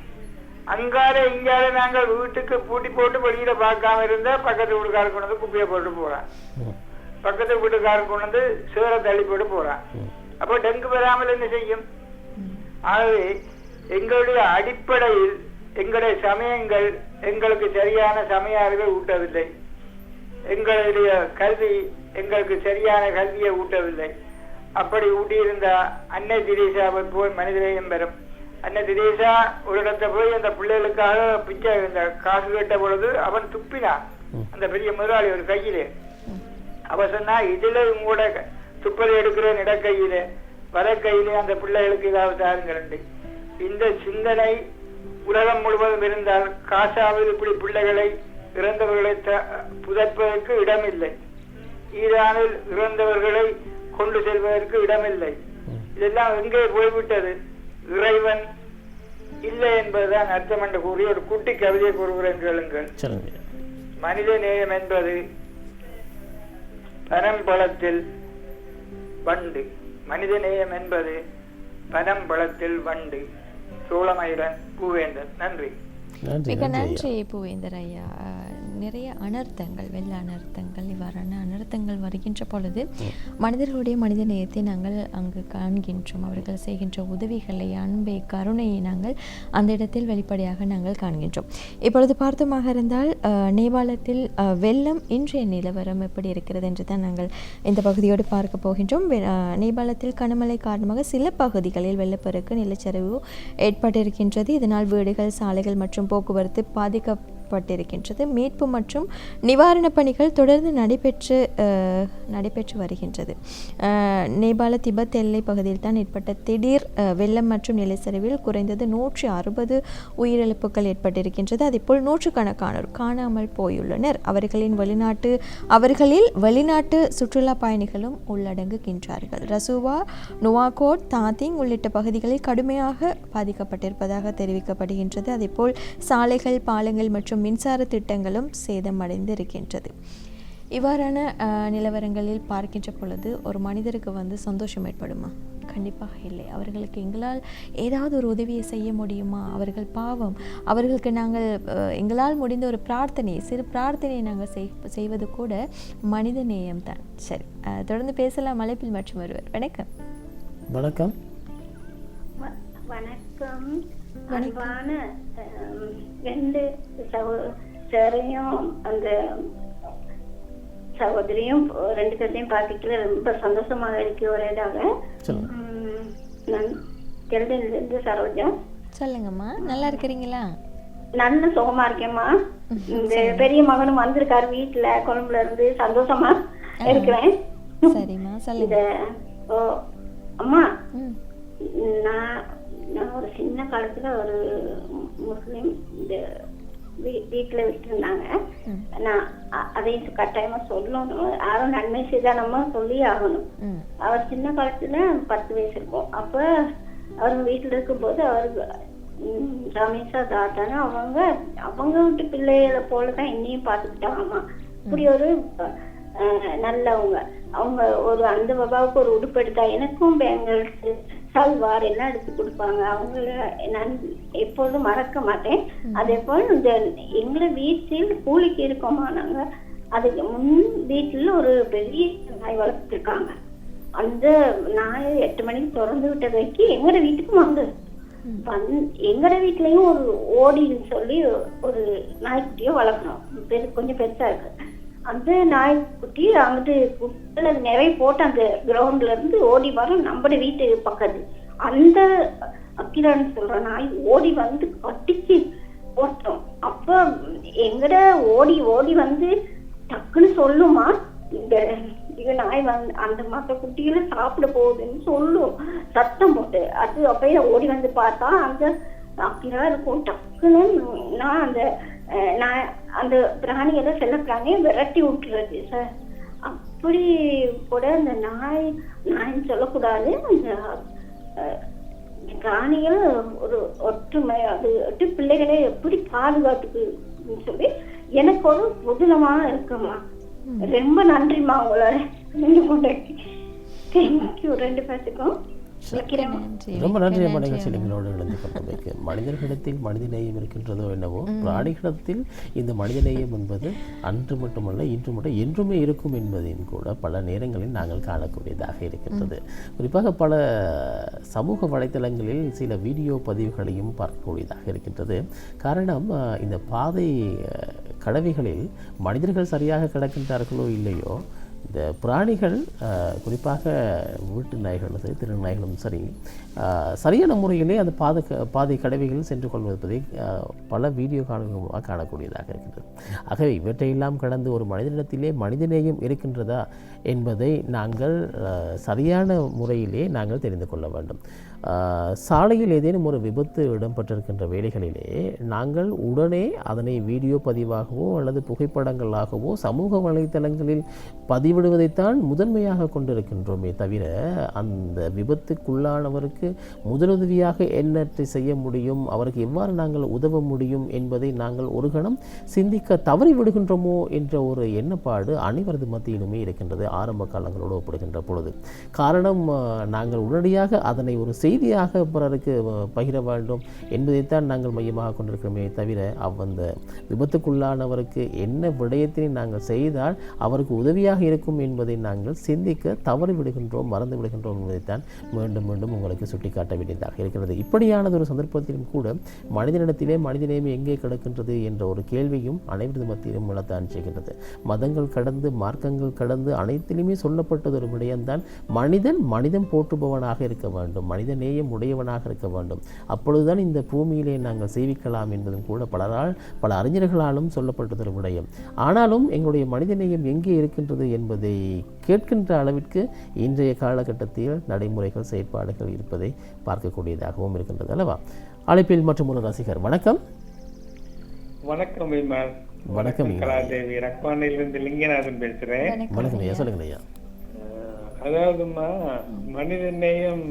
அங்கால இங்கால நாங்கள் வீட்டுக்கு பூட்டி போட்டு வெளியில பார்க்காம இருந்தா பக்கத்து வீட்டுக்காரர் கொண்டு வந்து குப்பையை போட்டு போறான், பக்கத்து வீட்டுக்காரர் கொண்டு வந்து சேர தள்ளி போட்டு போறான். அப்போ டெங்கு வராமல் என்ன செய்யும்? ஆகவே எங்களுடைய அடிப்படையில் எங்களுடைய சமயங்கள் எங்களுக்கு சரியான சமய அறிவை ஊட்டவில்லை. எங்களுடைய கல்வி எங்களுக்கு சரியான கல்வியை ஊட்டவில்லை. அப்படி ஊட்டியிருந்தா அன்னை திரேசாவை போய் மனிதநேயம் பெறும். அன்னை திரேசா ஒரு இடத்தை போய் அந்த பிள்ளைகளுக்காக பிச்சை இந்த காசு கேட்ட பொழுது அவன் துப்பினான். அந்த பெரிய முதலாளி ஒரு கையிலே அவ சொன்னா, இதுல உங்களோட துப்பலை எடுக்கிற இடக்கையிலே வர கையிலே அந்த பிள்ளைகளுக்கு ஏதாவது தாருங்கள். இந்த சிந்தனை உலகம் முழுவதும் இருந்தால் காசாவில் இப்படி பிள்ளைகளை இறந்தவர்களை புதைப்பதற்கு இடமில்லை, ஈரானில் இறந்தவர்களை கொண்டு செல்வதற்கு இடமில்லை. இதெல்லாம் எங்கே போய்விட்டது? இறைவன் இல்லை என்பதுதான் அர்த்தம் என்று கூறி ஒரு குட்டி கவிதை கூறுகிறேன் கேளுங்கள். மனித நேயம் என்பது பனம்பழத்தில் வண்டு. மனித நேயம் என்பது பனம்பழத்தில் வண்டு. சோழமயிரன் பூவேந்தன். நன்றி. மிக நன்றி பூவேந்தர் ஐயா. நிறைய அனர்த்தங்கள், வெள்ள அனர்த்தங்கள், இவ்வாறான அனர்த்தங்கள் வருகின்ற பொழுது மனிதர்களுடைய மனித நேயத்தை நாங்கள் அங்கு காண்கின்றோம். அவர்கள் செய்கின்ற உதவிகளை, அன்பை, கருணையை நாங்கள் அந்த இடத்தில் வெளிப்படையாக நாங்கள் காண்கின்றோம். இப்பொழுது பார்த்தமாக இருந்தால் நேபாளத்தில் வெள்ளம் இன்றைய நிலவரம் எப்படி இருக்கிறது என்று தான் நாங்கள் இந்த பகுதியோடு பார்க்க போகின்றோம். நேபாளத்தில் கனமழை காரணமாக சில பகுதிகளில் வெள்ளப்பெருக்கு, நிலச்சரிவு ஏற்பட்டிருக்கின்றது. இதனால் வீடுகள், சாலைகள் மற்றும் போக்குவரத்து பாதிக்கப்பட்டிருக்கின்றது. மீட்பு மற்றும் நிவாரணப் பணிகள் தொடர்ந்து நடைபெற்று வருகின்றது. நேபாள திபெத் எல்லை பகுதியில் தான் ஏற்பட்ட திடீர் வெள்ளம் மற்றும் நிலச்சரிவில் குறைந்தது 160 உயிரிழப்புகள் ஏற்பட்டிருக்கின்றது. அதேபோல் நூற்றுக்கணக்கானோர் காணாமல் போயுள்ளனர். அவர்களில் வெளிநாட்டு சுற்றுலா பயணிகளும் உள்ளடங்குகின்றார்கள். ரசுவா, நுவாகோட், தாத்திங் உள்ளிட்ட பகுதிகளில் கடுமையாக பாதிக்கப்பட்டிருப்பதாக தெரிவிக்கப்படுகின்றது. அதேபோல் சாலைகள், பாலங்கள் மற்றும் மின்சார திட்டங்களும் சேதமடைந்து இருக்கின்றது. இவ்வாறான நிலவரங்களில் பார்க்கின்ற பொழுது ஒரு மனிதருக்கு சந்தோஷம் ஏற்படுமா? கண்டிப்பாக இல்லை. அவர்களுக்கு எங்களால் ஏதாவது ஒரு உதவியை செய்ய முடியுமா? அவர்கள் பாவம். அவர்களுக்கு நாங்கள் எங்களால் முடிந்த ஒரு பிரார்த்தனை, சிறு பிரார்த்தனை நாங்கள் செய்வது கூட மனித நேயம்தான். சரி, தொடர்ந்து பேசலாம். அழைப்பில் மற்றும் ஒருவர். வணக்கம். வணக்கம். வணக்கம். அன்பான 2 சகோதரியும் அந்த சகோதரியும் 2 பேரையும் பார்த்துட்டு ரொம்ப சந்தோஷமாக இருக்கு. ஒரேதாக நான் கெல்டன்லேருந்து சரோஜா. சொல்லுங்கம்மா, நல்லா இருக்கிறீங்களா? நல்ல சுகமா இருக்கேம்மா. இந்த பெரிய மகனும் வந்திருக்காரு வீட்டுல, கொழும்புல இருந்து. சந்தோஷமா இருக்கிறேன். சரிம்மா, சொல்லுங்க. அம்மா, நான் ஒரு சின்ன காலத்துல ஒரு முஸ்லிம் இந்த வீட்டுல விட்டுருந்தாங்க. நான் அதையும் கட்டாயமா சொல்லணும். யாரும் நன்மை செய்தா நம்ம சொல்லி ஆகணும். அவர் சின்ன காலத்துல 10 வயசு இருக்கும். அப்ப அவர் வீட்டுல இருக்கும்போது அவருக்கு ரமேஷா தாத்தான்னு அவங்க விட்டு பிள்ளைகளை போலதான் என்னையும் பாத்துக்கிட்டாங்கம்மா. இப்படி ஒரு நல்லவங்க. அவங்க ஒரு அந்த பாபாவுக்கு ஒரு உடுப்பு எடுத்தா எனக்கும் பேங்கிள்ஸ், சல்வார் எல்லாம் எடுத்து கொடுப்பாங்க. அவங்கள நான் எப்போதும் மறக்க மாட்டேன். அதே போல் இந்த எங்களை வீட்டில் கூலிக்கு இருக்கோமா நாங்க, அதுக்கு வீட்டுல ஒரு பெரிய நாய் வளர்த்துருக்காங்க. அந்த நாய் 8 மணிக்கு திறந்து விட்டதைக்கு எங்கட வீட்டுக்கு வந்து எங்கட வீட்லயும் ஒரு ஓடின்னு சொல்லி ஒரு நாய்க்குட்டியோ வளர்க்கணும். கொஞ்சம் பெருசா இருக்கு. அந்த நாய்க்குட்டி அங்கிட்டு குட்டில நிறைய போட்டு அந்த கிரவுண்ட்ல இருந்து ஓடி வரும் நம்ம வீட்டு பக்கத்து. அந்த அக்கிரான்னு சொல்ற நாய் ஓடி வந்து கட்டிச்சு போட்டோம். அப்ப எங்கட ஓடி ஓடி வந்து டக்குன்னு சொல்லுமா, இந்த நாய் வந்து அந்த மற்ற குட்டிகளை சாப்பிட போகுதுன்னு சொல்லும் சத்தம் போட்டு. அது அப்பயே ஓடி வந்து பார்த்தா அந்த அக்கிரா இருக்கும். டக்குன்னு நான் அந்த பிராணிகளை செல்ல பிராணியை விரட்டி விட்டுறது சார். அப்படி கூட அந்த நாயின்னு சொல்லக்கூடாது, அந்த பிராணிகள் ஒரு ஒற்றுமை, அது பிள்ளைகளை எப்படி பாதுகாத்துக்குன்னு சொல்லி எனக்கு ஒரு புதுலமா இருக்குமா. ரொம்ப நன்றிமா உங்களோட. தேங்க்யூ 2 பேருக்கும். ரொம்ப நன்றி அம்மா. நிகழ்ச்சியில் எங்களோடு இணைந்து கொண்டமைக்கு. மனிதர்களிடத்தில் மனிதநேயம் இருக்கின்றதோ என்னவோ, பிராணிகளிடத்தில் இந்த மனிதநேயம் என்பது அன்று மட்டுமல்ல இன்று மட்டும் என்றுமே இருக்கும் என்பதையும் கூட பல நேரங்களில் நாங்கள் காணக்கூடியதாக இருக்கின்றது. குறிப்பாக பல சமூக வலைத்தளங்களில் சில வீடியோ பதிவுகளையும் பார்க்கக்கூடியதாக இருக்கின்றது. காரணம், இந்த பாதை கடவைகளில் மனிதர்கள் சரியாக கிடக்கின்றார்களோ இல்லையோ, இந்த பிராணிகள் குறிப்பாக வீட்டு நாய்களும் சரி, திரு நாய்களும் சரி, சரியான முறையிலே அந்த பாதை கடவைகள் சென்று கொள்வதை பல வீடியோ காணொலிகளாக காணக்கூடியதாக இருக்கின்றது. ஆகவே இவற்றையெல்லாம் கடந்து ஒரு மனிதனிடத்திலே மனிதநேயம் இருக்கின்றதா என்பதை நாங்கள் சரியான முறையிலே நாங்கள் தெரிந்து கொள்ள வேண்டும். சாலையில் ஏதேனும் ஒரு விபத்து இடம்பெற்றிருக்கின்ற வேளைகளிலே நாங்கள் உடனே அதனை வீடியோ பதிவாகவோ அல்லது புகைப்படங்களாகவோ சமூக வலைத்தளங்களில் பதிவிடுவதைத்தான் முதன்மையாக கொண்டிருக்கின்றோமே தவிர, அந்த விபத்துக்குள்ளானவருக்கு முதலுதவியாக என்னத்தை செய்ய முடியும், அவருக்கு எவ்வாறு நாங்கள் உதவ முடியும் என்பதை நாங்கள் ஒரு கணம் சிந்திக்க தவறிவிடுகின்றோமோ என்ற ஒரு எண்ணப்பாடு அனைவரது மத்தியிலுமே இருக்கின்றது ஆரம்ப காலங்களோடு ஒப்பிடுகின்ற பொழுது. காரணம், நாங்கள் உடனடியாக அதனை ஒரு செய்தியாக பிறருக்கு பகிர வேண்டும் என்பதைத்தான் நாங்கள் மையமாக கொண்டிருக்கிறோமே தவிர, அந்த விபத்துக்குள்ளானவருக்கு என்ன விடயத்தினை நாங்கள் செய்தால் அவருக்கு உதவியாக இருக்கும் என்பதை நாங்கள் சிந்திக்க தவறிவிடுகின்றோம், மறந்து விடுகின்றோம் என்பதைத்தான் மீண்டும் மீண்டும் உங்களுக்கு சுட்டிக்காட்ட வேண்டியதாக இருக்கிறது. இப்படியானது ஒரு சந்தர்ப்பத்திலும் கூட மனிதனிடத்திலே மனிதநேயம் எங்கே கிடக்கின்றது என்ற ஒரு கேள்வியும் அனைவரது மத்தியிலும் எழத்தான் செய்கின்றது. மதங்கள் கடந்து, மார்க்கங்கள் கடந்து அனைத்திலுமே சொல்லப்பட்டது ஒரு விடயம்தான், மனிதன் போற்றுபவனாக இருக்க வேண்டும், மனித நேயம் உடையவனாக இருக்க வேண்டும். அப்பொழுதுதான் இந்த பூமியிலே நாங்கள் சேவிக்கலாம் என்பதும் கூட பல அறிஞர்களாலும் சொல்லப்பட்டது ஒரு விடயம். ஆனாலும் எங்களுடைய மனிதநேயம் எங்கே இருக்கின்றது என்பதை கேட்கின்ற அளவிற்கு இன்றைய காலகட்டத்தில் நடைமுறைகள், செயற்பாடுகள் இருப்பதை பார்க்கக்கூடியதாகவும் இருக்கின்றது அல்லவா? அழைப்பில் மற்றும் ஒரு ரசிகர். வணக்கம். வணக்கம். வணக்கம். கலாதேவி ரக்வானிலிருந்து லிங்கநாதன் பேசுறேன். வணக்கம் ஐயா, சொல்லுங்க ஐயா. அதாவதுமா, மனித நேயம்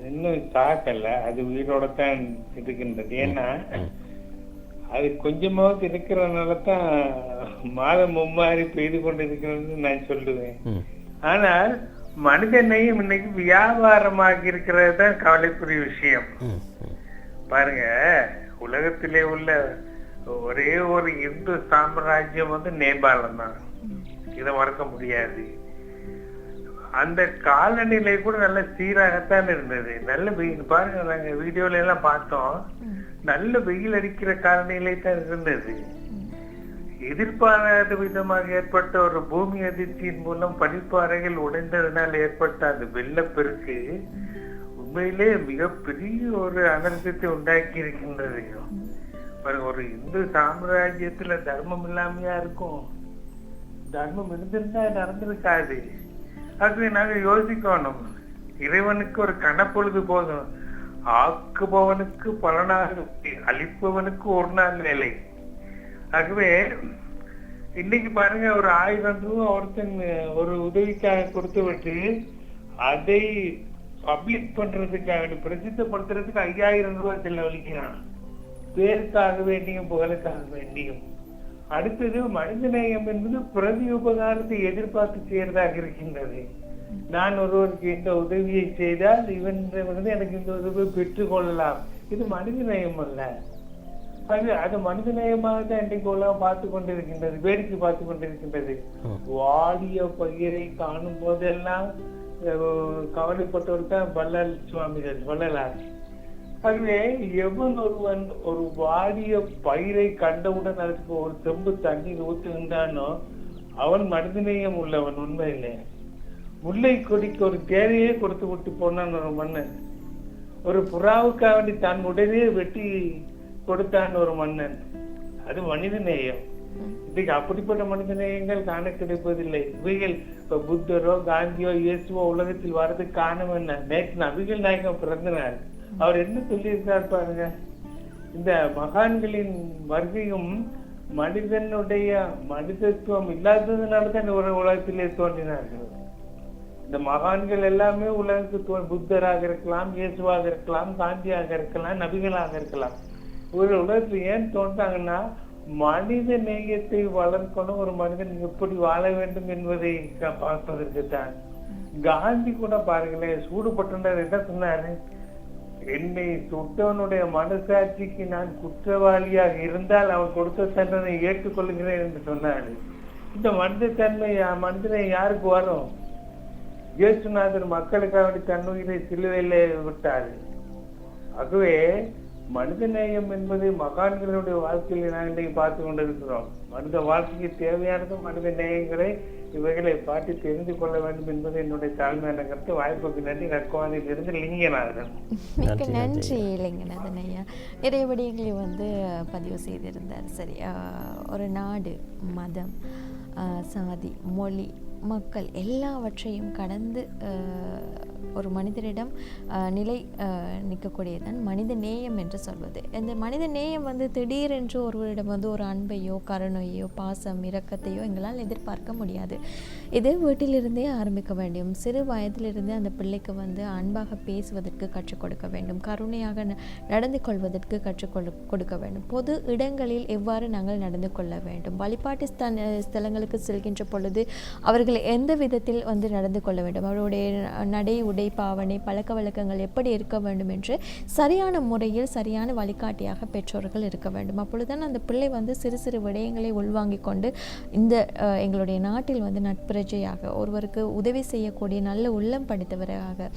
இன்னும் சாக்கல, அது உயிரோட தான் இருக்கின்றது. ஏன்னா அது கொஞ்சமாவது இருக்கிறதுனால தான் மாதம் மும்மாறி பெய்து கொண்டு இருக்கிறது நான் சொல்லுவேன். ஆனால் மனிதனையும் இன்னைக்கு வியாபாரமாகி இருக்கிறது தான் கவலைக்குரிய விஷயம். பாருங்க, உலகத்திலே உள்ள ஒரே ஒரு இந்து சாம்ராஜ்யம் வந்து நேபாளம் தான். இதை மறக்க முடியாது. அந்த காலநிலை கூட நல்ல சீராகத்தான் இருந்தது. நல்ல வெயில், பாருங்க நாங்க வீடியோல எல்லாம் பார்த்தோம், நல்ல வெயில் அடிக்கிற காலநிலை தான் இருந்தது. எதிர்பாராத விதமாக ஏற்பட்ட ஒரு பூமி அதிர்ச்சியின் மூலம் பனிப்பாறைகள் உடைந்ததனால் ஏற்பட்ட அந்த வெள்ளப்பெருக்கு உண்மையிலே மிகப்பெரிய ஒரு அனர்த்தத்தை உண்டாக்கி இருக்கின்றது. ஒரு இந்து சாம்ராஜ்யத்துல தர்மம் இல்லாமையா இருக்கும்? தர்மம் இருந்திருந்தா நடந்திருக்காது. அது நாங்க யோசிக்கணும். இறைவனுக்கு ஒரு கணப்பொழுது போதும், ஆக்குபவனுக்கு பலனாக அழிப்பவனுக்கு ஒரு நாள் வேலை. ஆகவே இன்னைக்கு பாருங்க, ஒரு 1000 ரூபாய் ஒருத்தன் ஒரு உதவிக்காக கொடுத்து விட்டு அதை பப்ளிக் பண்றதுக்காக பிரசித்தப்படுத்துறதுக்கு 5000 ரூபாய் செலவழிக்கிறான். பேருக்காக வேண்டியும் புகழுக்காக வேண்டியும். அடுத்தது மனிதநேயம் என்பது பிரதி உபகாரத்தை எதிர்பார்த்து செய்யறதாக இருக்கின்றது. நான் ஒருவருக்கு இந்த உதவியை செய்தால் இவன் எனக்கு இந்த உதவியை பெற்றுக் கொள்ளலாம். இது மனிதநேயம் அல்ல. அது மனிதநேயமாக தான் இன்றைக்கு உலகம் பார்த்து கொண்டிருக்கின்றது, வேடிக்கை பார்த்து கொண்டிருக்கின்றது. வாடிய பயிரை காணும் போதெல்லாம் கவலைப்பட்டவர் தான் வள்ளல் சுவாமிகள், வள்ளலார். ஆகவே எவன் ஒருவன் ஒரு வாடிய பயிரை கண்டவுடன் அதுக்கு ஒரு செம்பு தண்ணீர் ஊற்றுகின்றானோ அவன் மனிதநேயம் உள்ளவன். உண்மையிலே முல்லை கொடிக்கு ஒரு தேரையே கொடுத்து விட்டு போனான் ஒரு மன்னன். ஒரு புறாவுக்காக வேண்டி தன் உடனே வெட்டி கொடுத்தான் ஒரு மன்னன். அது மனிதநேயம். இன்னைக்கு அப்படிப்பட்ட மனிதநேயங்கள் காண கிடைப்பதில்லை. இவைகள் இப்ப புத்தரோ காந்தியோ இயேசுவோ உலகத்தில் வர்றதுக்கு காரணம் என்ன? நேற்று நபிகள் நாயகம் பிறந்தனார். அவர் என்ன சொல்லியிருக்கார் பாருங்க, இந்த மகான்களின் வருகையும் மனிதனுடைய மனிதத்துவம் இல்லாததுனாலதான் இந்த உலகத்திலே தோன்றினார்கள். இந்த மகான்கள் எல்லாமே உலகத்துக்கு புத்தராக இருக்கலாம், இயேசுவாக இருக்கலாம், காந்தியாக இருக்கலாம், நபிகளாக இருக்கலாம். ஒரு உலகத்துல ஏன் தோன்றாங்கன்னா மனித நேயத்தை வளர்க்கணும், ஒரு மனிதன் எப்படி வாழ வேண்டும் என்பதை பார்ப்பதற்கு தான். காந்தி கூட பாருங்களேன், சூடுபட்டனர் என்ன சொன்னாரு? என்னை சுட்டவனுடைய மனசாட்சிக்கு நான் குற்றவாளியாக இருந்தால் அவன் கொடுத்த தண்டனை ஏற்றுக்கொள்கிறேன் என்று சொன்னாரு. இந்த மனித தன்மை மனிதனை யாருக்கு வரும்? இயேசுநாதர் மக்களுக்காக வேண்டி தன்னுயிரை சிலுவையிலே விட்டாரு. ஆகவே மனிதநேயம் என்பது மகான்களுடைய வாழ்க்கையில நாங்கள் பார்த்து கொண்டிருக்கிறோம். மனித வாழ்க்கைக்கு தேவையானதும் மனித நேயங்களை இவைகளை பார்த்து தெரிந்து கொள்ள வேண்டும் என்பது என்னுடைய தாழ்மையான கருத்து. வாய்ப்புக்கு நன்றி. நற்கோவாதியில் இருந்து லிங்கநாதன். மிக்க நன்றி லிங்கநாதன் ஐயா. நிறைய விடயங்களை பதிவு செய்திருந்தார். சரி, ஒரு நாடு, மதம், சாதி, மொழி, மக்கள் எல்லாவற்றையும் கடந்து ஒரு மனிதரிடம் நிலை நிற்கக்கூடியதான் மனித நேயம் என்று சொல்வது. இந்த மனித நேயம் திடீரென்று ஒருவரிடம் ஒரு அன்பையோ கருணையோ பாசம் இரக்கத்தையோ எங்களால் எதிர்பார்க்க முடியாது. இது வீட்டிலிருந்தே ஆரம்பிக்க வேண்டும். சிறு வயதிலிருந்தே அந்த பிள்ளைக்கு அன்பாக பேசுவதற்கு கற்றுக் கொடுக்க வேண்டும், கருணையாக நடந்து கொள்வதற்கு கற்றுக் கொடுக்க வேண்டும். பொது இடங்களில் எவ்வாறு நாங்கள் நடந்து கொள்ள வேண்டும், வழிபாட்டு ஸ்தலங்களுக்கு செல்கின்ற பொழுது அவர்கள் எந்த விதத்தில் நடந்து கொள்ள வேண்டும், அவருடைய நடை உடை பாவனை பழக்க வழக்கங்கள் எப்படி இருக்க வேண்டும் என்று சரியான முறையில் சரியான வழிகாட்டியாக பெற்றோர்கள் இருக்க வேண்டும். அப்பொழுதுதான் அந்த பிள்ளை சிறு சிறு விடயங்களை உள்வாங்கிக் கொண்டு இந்த எங்களுடைய நாட்டில் நட்பிரஜையாக, ஒருவருக்கு உதவி செய்யக்கூடிய நல்ல உள்ளம் படித்தவராக,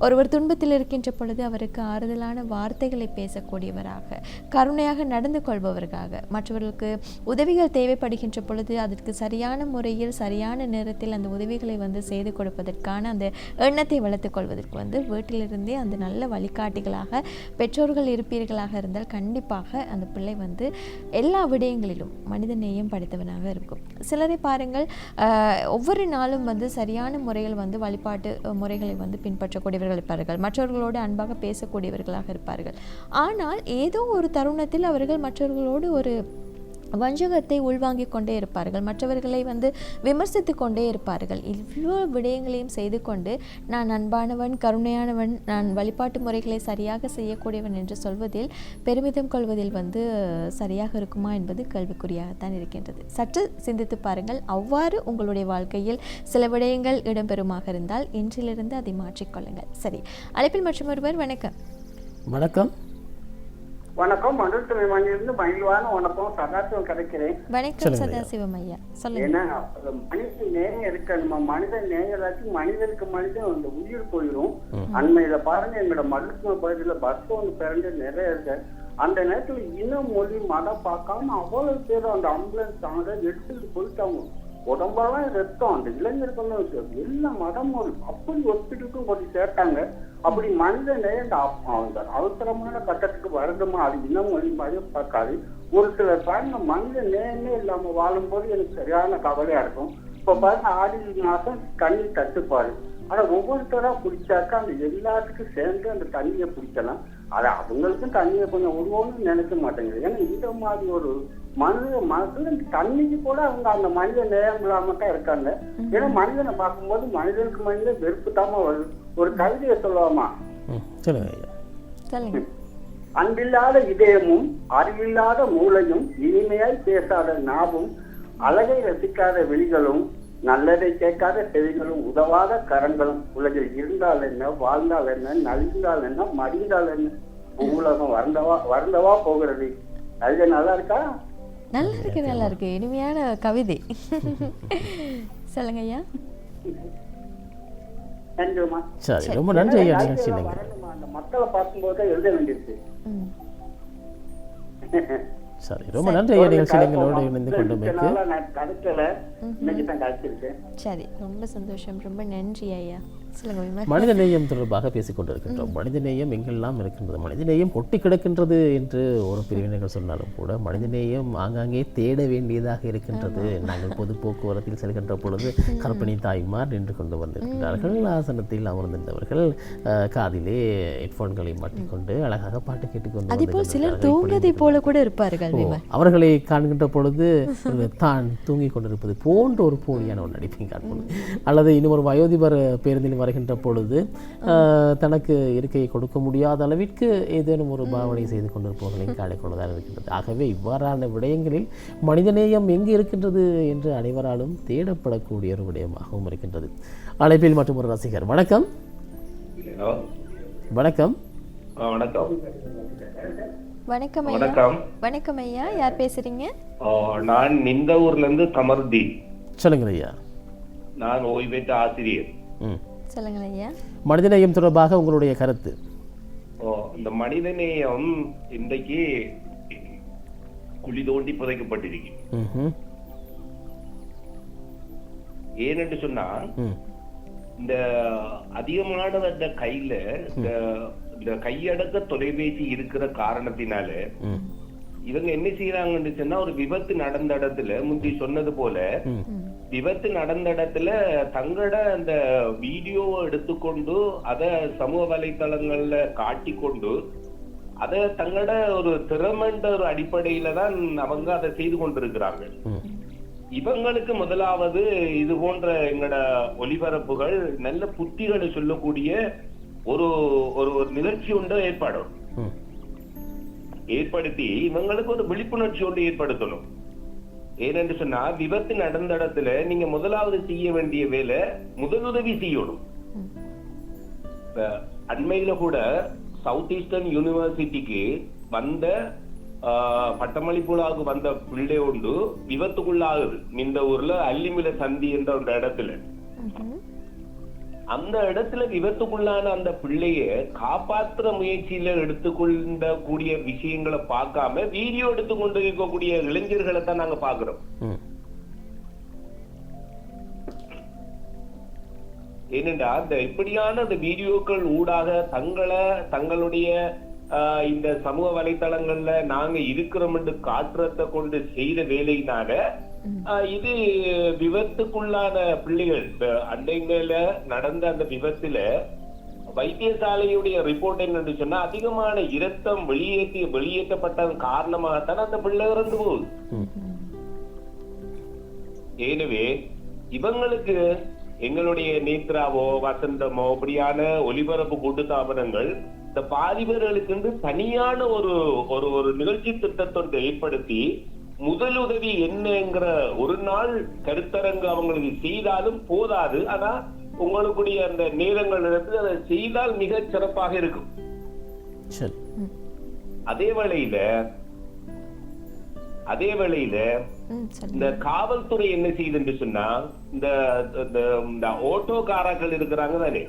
ஒருவர் துன்பத்தில் இருக்கின்ற பொழுது அவருக்கு ஆறுதலான வார்த்தைகளை பேசக்கூடியவராக, கருணையாக நடந்து கொள்பவர்களாக, மற்றவர்களுக்கு உதவிகள் தேவைப்படுகின்ற பொழுது அதற்கு சரியான முறையில் சரியான நேரத்தில் அந்த உதவிகளை செய்து கொடுப்பதற்கான அந்த எண்ணத்தை வளர்த்துக் கொள்வதற்கு வீட்டிலிருந்தே அந்த நல்ல வழிகாட்டிகளாக பெற்றோர்கள் இருப்பீர்களாக இருந்தால் கண்டிப்பாக அந்த பிள்ளை எல்லா விடயங்களிலும் மனித நேயம் படித்தவனாக இருக்கும். சிலரை பாருங்கள், ஒவ்வொரு நாளும் சரியான முறையில் வழிபாட்டு முறைகளை பின்பற்றக்கூடியவர்கள் இருப்பார்கள், மற்றவர்களோடு அன்பாக பேசக்கூடியவர்களாக இருப்பார்கள். ஆனால் ஏதோ ஒரு தருணத்தில் அவர்கள் மற்றவர்களோடு ஒரு வஞ்சகத்தை உள்வாங்கிக் கொண்டே இருப்பார்கள், மற்றவர்களை வந்து விமர்சித்து கொண்டே இருப்பார்கள். இவ்வளோ விடயங்களையும் செய்து கொண்டு நான் அன்பானவன், கருணையானவன், நான் வழிபாட்டு முறைகளை சரியாக செய்யக்கூடியவன் என்று சொல்வதில் பெருமிதம் கொள்வதில் வந்து சரியாக இருக்குமா என்பது கேள்விக்குறியாகத்தான் இருக்கின்றது. சற்று சிந்தித்து பாருங்கள். அவ்வாறு உங்களுடைய வாழ்க்கையில் சில விடயங்கள் இடம்பெறுமாக இருந்தால் இன்றிலிருந்து அதை மாற்றிக்கொள்ளுங்கள். சரி, அழைப்பில் மற்றும் ஒருவர். வணக்கம். வணக்கம். வணக்கம். மண்டலத்துறை மணிலிருந்து மகிழ்வான வணக்கம். சதாசிவம் கிடைக்கிறேன். வணக்கம் சதாசிவம் ஐயா, சொல்லுங்க. ஏன்னா மனித நேயம் இருக்க நம்ம மனித நேயராச்சும் மனிதனுக்கு மனிதன் அந்த உயிர் போயிடும். அண்மையில பாருங்க, எங்களோட மருத்துவ பகுதியில பஸ் ஒன்று பிறந்து நிறைய இருக்கு. அந்த நேரத்துல இன மொழி மதம் பார்க்காம அவ்வளவு பேர் அந்த ஆம்புலன்ஸ் தாங்க எடுத்துட்டு போயிட்டாங்க. உடம்பெல்லாம் ரத்தம். அந்த இளைஞர்கள் எல்லா மதமும் அப்படி ஹாஸ்பிட்டலுக்கும் கொண்டு சேர்த்தாங்க. அப்படி மனித நேயம் அந்த அவசரமான கட்டத்துக்கு வருதுமா, அது இனம் மொழி மாதிரியும் பார்க்காது. ஒரு சிலர் பாருங்க மனித நேயமே இல்லாம வாழும்போது எனக்கு சரியான கவலையா இருக்கும். இப்ப பாருங்க, ஆடி மாசம் தண்ணி தட்டுப்பாடு. ஆனா ஒவ்வொருத்தரா குடிச்சாக்கா அந்த எல்லாத்துக்கும் சேர்ந்து அந்த தண்ணியை குடிக்கலாம். அதை அவங்களுக்கும் தண்ணியை கொஞ்சம் விடுவோம்னு நினைக்க மாட்டேங்குது. ஏன்னா இந்த மாதிரி ஒரு மனித மனசுல தண்ணிக்கு கூட அவங்க அந்த மனித நேயம் இல்லாம தான் இருக்காங்க. ஏன்னா மனிதனை பார்க்கும்போது மனிதனுக்கு மனிதன் வெறுப்பு தாம வருது. ஒரு கவிதையை சொல்லுவாமா? அன்பில்லாத இதயமும் அறிவில்லாத மூளையும் இனிமையாய் பேசாத நாவும் அழகை ரசிக்காத விழிகளும் நல்லதை கேட்காத செவிகளும் உதவாத கரங்களும் உலகில் இருந்தால் என்ன, வாழ்ந்தால் என்ன, நலிந்தால் என்ன, மடிந்தால் என்ன, உலகம் வருந்தவா போகிறது. அது நல்லா இருக்கா? நல்லா இருக்கு, நல்லா இருக்கு. இனிமையான கவிதை. சொல்லுங்க ஐயா. சரி, ரொம்ப நன்றி ஐயா. அந்த மக்களை பார்க்கும்போது எழுத வேண்டியிருக்கு. சரி, ரொம்ப நன்றி ஐயா. நிகழ்ச்சிகளோடு இணைந்து கொண்டமைக்கு. சரி, ரொம்ப சந்தோஷம். ரொம்ப நன்றி ஐயா. மனித நேயம் தொடர்பாக பேசிக் கொண்டிருக்கின்றோம். மனித நேயம் எங்கெல்லாம் இருக்கின்றது, மனித நேயம் கொட்டி கிடக்கின்றது என்று ஒரு பிரிவினர்கள் சொன்னாலும் கூட மனித நேயம் ஆங்காங்கே தேட வேண்டியதாக இருக்கின்றது. நாங்கள் பொது போக்குவரத்தில் செல்கின்ற பொழுது கர்ப்பிணி தாய்மார் நின்று கொண்டு வந்திருக்கிறார்கள். ஆசனத்தில் அமர்ந்திருந்தவர்கள் காதிலே ஹெட்போன்களை மாட்டிக்கொண்டு அழகாக பாட்டு கேட்டுக்கொண்டு, அதேபோல் சிலர் தூங்குவதை போல கூட இருப்பார்கள். அவர்களை காண்கின்ற பொழுது தான் தூங்கி கொண்டிருப்பது போன்ற ஒரு போலியான ஒரு நடிப்பை காண்பது. அல்லது இன்னும் ஒரு வயோதிபர் பேருந்தில் வருகின்ற பொழுது தனக்கு இருக்கையை கொடுக்க முடியாத அளவிற்கு ஏதேனும் ஒரு பாவனை செய்து கொண்டிருப்பவர்களையும் காண கொண்டுதான் இருக்கின்றது. ஆகவே இவ்வாறான விடயங்களில் மனிதநேயம் எங்கு இருக்கின்றது என்று அனைவராலும் தேடப்படக்கூடிய ஒரு விடயமாகவும் இருக்கின்றது. அழைப்பில் மற்றும் ஒரு ரசிகர். வணக்கம். வணக்கம். வணக்கம். வணக்கம் ஐயா. வணக்கம். வணக்கம் ஐயா, யார் பேசுறீங்க? நான் இந்த ஊர்ல இருந்து கமர்தி. சொல்லுங்க ஐயா. நான் ஓய்வு பெற்ற ஆசிரியர். சொல்லுங்க ஐயா. மனிதநேயம் தொடர்பாக உங்களுடைய கருத்து? இந்த மனிதநேயம் இன்றைக்கு குழி தோண்டி புதைக்கப்பட்டிருக்கு. ஏனென்று சொன்னா, இந்த அதிகமானவர்த கையில இந்த கையடக்க தொலைபேசி இருக்கிற காரணத்தினால இவங்க என்ன செய்யறாங்கன்னு சொன்னா, ஒரு விபத்து நடந்த இடத்துல முந்தி சொன்னது போல விபத்து நடந்த இடத்துல தங்களோட அந்த வீடியோவை எடுத்துக்கொண்டு அதை சமூக வலைத்தளங்கள்ல காட்டி கொண்டு அதை தங்களோட ஒரு திறமைன்ற ஒரு அடிப்படையில தான் அவங்க அதை செய்து கொண்டிருக்கிறாங்க. இவங்களுக்கு முதலாவது இது போன்ற எங்களோட ஒலிபரப்புகள் நல்ல புத்திகளை சொல்லக்கூடிய ஒரு ஒரு நிகழ்ச்சி ஒன்று ஏற்படுத்தி இவங்களுக்கு ஒரு விழிப்புணர்ச்சி ஒன்று ஏற்படுத்தணும். ஏனென்று சொன்னா, விபத்து நடந்த இடத்துல நீங்க முதலாவது செய்ய வேண்டிய வேலை முதலுதவி செய்யணும். அண்மையில கூட சவுத் ஈஸ்டர்ன் யூனிவர்சிட்டிக்கு வந்த பட்டமளிப்புழாவுக்கு வந்த பிள்ளை ஒன்று விபத்துக்குள்ளாகுது. இந்த ஊர்ல அல்லிமில சந்தி என்ற ஒரு இடத்துல. அந்த இடத்துல விபத்துக்குள்ளான அந்த பிள்ளைய காப்பாற்றுற முயற்சியில எடுத்துக்கொண்ட கூடிய விஷயங்களை பார்க்காம வீடியோ எடுத்துக்கொண்டு இருக்கக்கூடிய இளைஞர்களை தான் நாங்க பாக்குறோம். ஏனென்றா அந்த இப்படியான அந்த வீடியோக்கள் ஊடாக தங்களுடைய இந்த சமூக வலைத்தளங்கள்ல நாங்க இருக்கிறோம் என்று காட்டுறத கொண்டு செய்த வேலையினால இது விபத்துக்குள்ளான பிள்ளைகள் அண்டைங்கள நடந்த அந்த விபத்துல வைத்தியசாலையுடைய ரிப்போர்ட் என்னன்னு சொன்னா அதிகமான இரத்தம் வெளியேற்றப்பட்டதன் காரணமாகத்தான் அந்த பிள்ளை இறந்து போகுது. எனவே இவங்களுக்கு எங்களுடைய நேத்ராவோ வசந்தமோ அப்படியான ஒலிபரப்பு கூட்டு தாபனங்கள் இந்த பாதிபர்களுக்கு தனியான ஒரு நிகழ்ச்சி திட்டத்தை ஏற்படுத்தி முதலுதவி என்னங்கிற ஒரு நாள் கருத்தரங்கு அவங்களுக்கு செய்தாலும் போதாது. ஆனா உங்களுடைய அந்த நேரங்கள் இடத்துல அதை செய்தால் மிக சிறப்பாக இருக்கும். அதே வேளையில இந்த காவல்துறை என்ன செய்யுதுன்னு சொன்னா இந்த ஓட்டோக்காரர்கள் இருக்கிறாங்க தானே,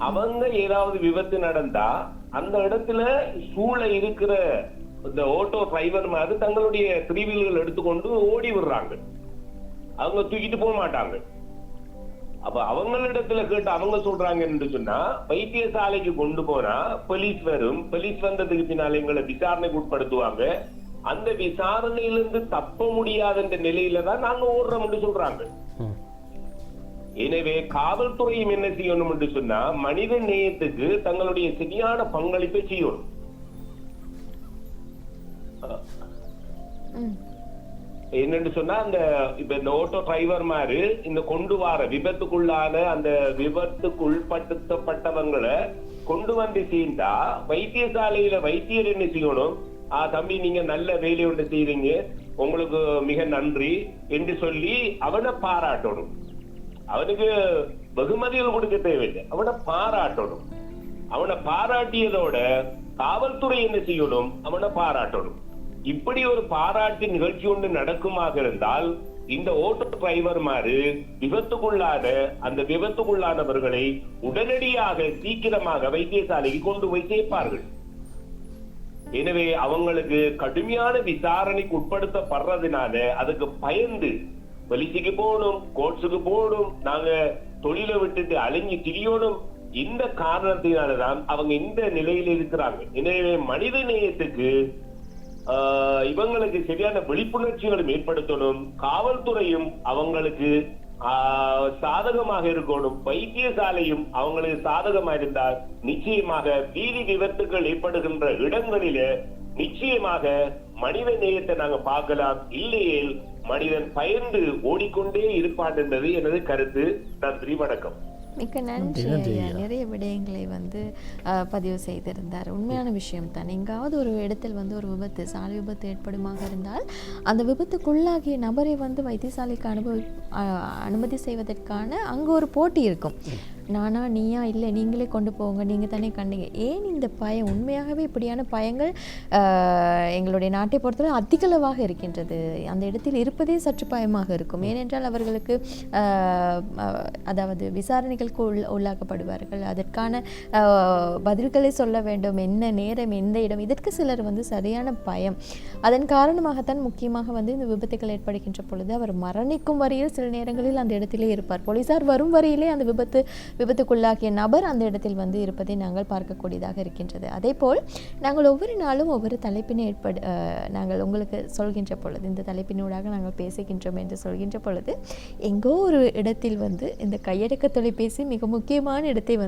அவங்க ஏதாவது விபத்து நடந்தா அந்த இடத்துல சூழ இருக்கிற இந்த ஓட்டோ டிரைவர் மாதிரி தங்களுடைய த்ரீவீலர்கள் எடுத்துக்கொண்டு ஓடி விடுறாங்க. அவங்க தூக்கிட்டு போக மாட்டாங்க. அப்ப அவங்களிடத்துல கேட்டு அவங்க சொல்றாங்க என்று சொன்னா வைத்தியசாலைக்கு கொண்டு போனா போலீஸ் வரும். போலீஸ் வந்ததுக்கு பின்னால எங்களை விசாரணைக்கு உட்படுத்துவாங்க. அந்த விசாரணையிலிருந்து தப்ப முடியாத நிலையில தான் நாங்க ஓடுறோம் சொல்றாங்க. எனவே காவல்துறையும் என்ன செய்யணும் என்று சொன்னா மனித நேயத்துக்கு தங்களுடைய சரியான பங்களிப்பை செய்யணும். என்னன்னு சொன்னா இந்த ஓட்டோ டிரைவர் மாதிரி இந்த கொண்டு வர விபத்துக்குள்ளான அந்த விபத்துக்குள்படுத்தப்பட்டவங்களை கொண்டு வந்து சேர்ந்தா வைத்தியசாலையில வைத்தியர் என்ன செய்யணும், தம்பி நீங்க நல்ல வேலை ஒன்று செய்றீங்க, உங்களுக்கு மிக நன்றி என்று சொல்லி அவனை பாராட்டணும். அவனுக்கு வெகுமதிகள் கொடுக்க தேவையில்லை, அவனை பாராட்டணும். அவனை பாராட்டியதோட காவல்துறை என்ன செய்யணும், அவனை பாராட்டணும். இப்படி ஒரு பாராட்டு நிகழ்ச்சி ஒன்று நடக்குமாக இருந்தால் இந்த ஓட்டோ டிரைவர் மாதிரி அந்த விபத்துக்குள்ளானவர்களை உடனடியாக சீக்கிரமாக வைத்தியசாலைக்கு கொண்டு போய் சேர்ப்பார்கள். எனவே அவங்களுக்கு கடுமையான விசாரணைக்கு உட்படுத்தப்படுறதுனால அதுக்கு பயந்து வெளிச்சிக்கு போகணும், கோர்ட்ஸுக்கு போகணும், நாங்க தொழிலை விட்டுட்டு அலைஞ்சு திரியணும். இந்த காரணத்தினாலதான் அவங்க இந்த நிலையில இருக்கிறாங்க. எனவே மனித நேயத்துக்கு இவங்களுக்கு சரியான விழிப்புணர்ச்சிகளும் ஏற்படுத்தணும். காவல்துறையும் அவங்களுக்கு சாதகமாக இருக்கணும். வைத்தியசாலையும் அவங்களுக்கு சாதகமாக இருந்தால் நிச்சயமாக வீதி விபத்துகள் ஏற்படுகின்ற இடங்களில நிச்சயமாக மனித நேயத்தை நாங்க பார்க்கலாம். இல்லையே மனிதன் பயந்து ஓடிக்கொண்டே இருப்பான் என்பது எனது கருத்து. நன்றி, வணக்கம். மிக்க நன்றி ஐயா. நிறைய விடயங்களை பதிவு செய்திருந்தார். உண்மையான விஷயம் தான். எங்காவது ஒரு இடத்தில் ஒரு விபத்து, சாலை விபத்து ஏற்படுமாக இருந்தால் அந்த விபத்துக்குள்ளாகிய நபரை வைத்தியசாலைக்கு அனுமதி செய்வதற்கான அங்கே ஒரு போட்டி இருக்கும். நானா நீயா, இல்லை நீங்களே கொண்டு போங்க, நீங்கள் தானே கண்டீங்க. ஏன் இந்த பயம், உண்மையாகவே இப்படியான பயங்கள் எங்களுடைய நாட்டை பொறுத்தவரை அதிகளவாக இருக்கின்றது. அந்த இடத்தில் இருப்பதே சற்று பயமாக இருக்கும். ஏனென்றால் அவர்களுக்கு அதாவது விசாரணைகளுக்கு உள்ளாக்கப்படுவார்கள். அதற்கான பதில்களை சொல்ல வேண்டும், என்ன நேரம், எந்த இடம், இதற்கு சிலர் சரியான பயம். அதன் காரணமாகத்தான் முக்கியமாக இந்த விபத்துகள் ஏற்படுகின்ற பொழுது அவர் மரணிக்கும் வரையில் சில நேரங்களில் அந்த இடத்திலே இருப்பார். போலீசார் வரும் வரையிலே அந்த விபத்துக்குள்ளாகிய நபர் அந்த இடத்தில் இருப்பதை நாங்கள் பார்க்கக்கூடியதாக இருக்கின்றது. அதே போல் நாங்கள் ஒவ்வொரு நாளும் ஒவ்வொரு தலைப்பினை நாங்கள் உங்களுக்கு சொல்கின்ற பொழுது, இந்த தலைப்பினூடாக நாங்கள் பேசுகின்றோம் என்று சொல்கின்ற பொழுது எங்கோ ஒரு இடத்தில் இந்த கையடக்க தொலைபேசி மிக முக்கியமான இடத்தை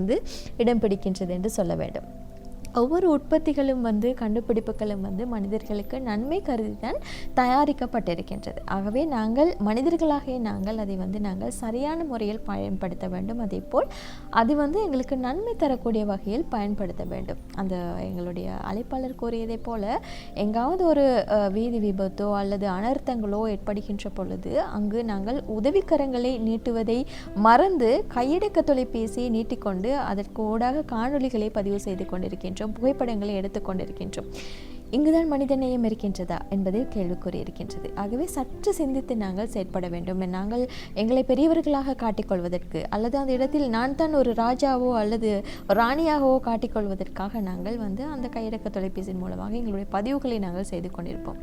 இடம் பிடிக்கின்றது என்று சொல்ல வேண்டும். ஒவ்வொரு உற்பத்திகளும் கண்டுபிடிப்புகளும் மனிதர்களுக்கு நன்மை கருதிதான் தயாரிக்கப்பட்டிருக்கின்றது. ஆகவே நாங்கள் மனிதர்களாகிய நாங்கள் அதை நாங்கள் சரியான முறையில் பயன்படுத்த வேண்டும். அதே போல் அது எங்களுக்கு நன்மை தரக்கூடிய வகையில் பயன்படுத்த வேண்டும். அந்த எங்களுடைய அழைப்பாளர் கூறியதை போல எங்காவது ஒரு வீதி விபத்தோ அல்லது அனர்த்தங்களோ ஏற்படுகின்ற பொழுது அங்கு நாங்கள் உதவிக்கரங்களை நீட்டுவதை மறந்து கையடக்க தொலைபேசியை நீட்டிக்கொண்டு அதற்கு ஊடாக காணொலிகளை பதிவு செய்து கொண்டிருக்கின்றோம், புகைப்படங்களை எடுத்துக்கொண்டிருக்கின்றோம். இங்குதான் மனிதநேயம் இருக்கின்றதா என்பது கேள்விக்குறி இருக்கின்றது. ஆகவே சற்று சிந்தித்து நாங்கள் செயற்பட வேண்டும். நாங்கள் எங்களை பெரியவர்களாக காட்டிக்கொள்வதற்கு அல்லது அந்த இடத்தில் நான் தான் ஒரு ராஜாவோ அல்லது ராணியாகவோ காட்டிக்கொள்வதற்காக நாங்கள் அந்த கையடக்க தொலைபேசியின் மூலமாக எங்களுடைய பதிவுகளை நாங்கள் செய்து கொண்டிருப்போம்.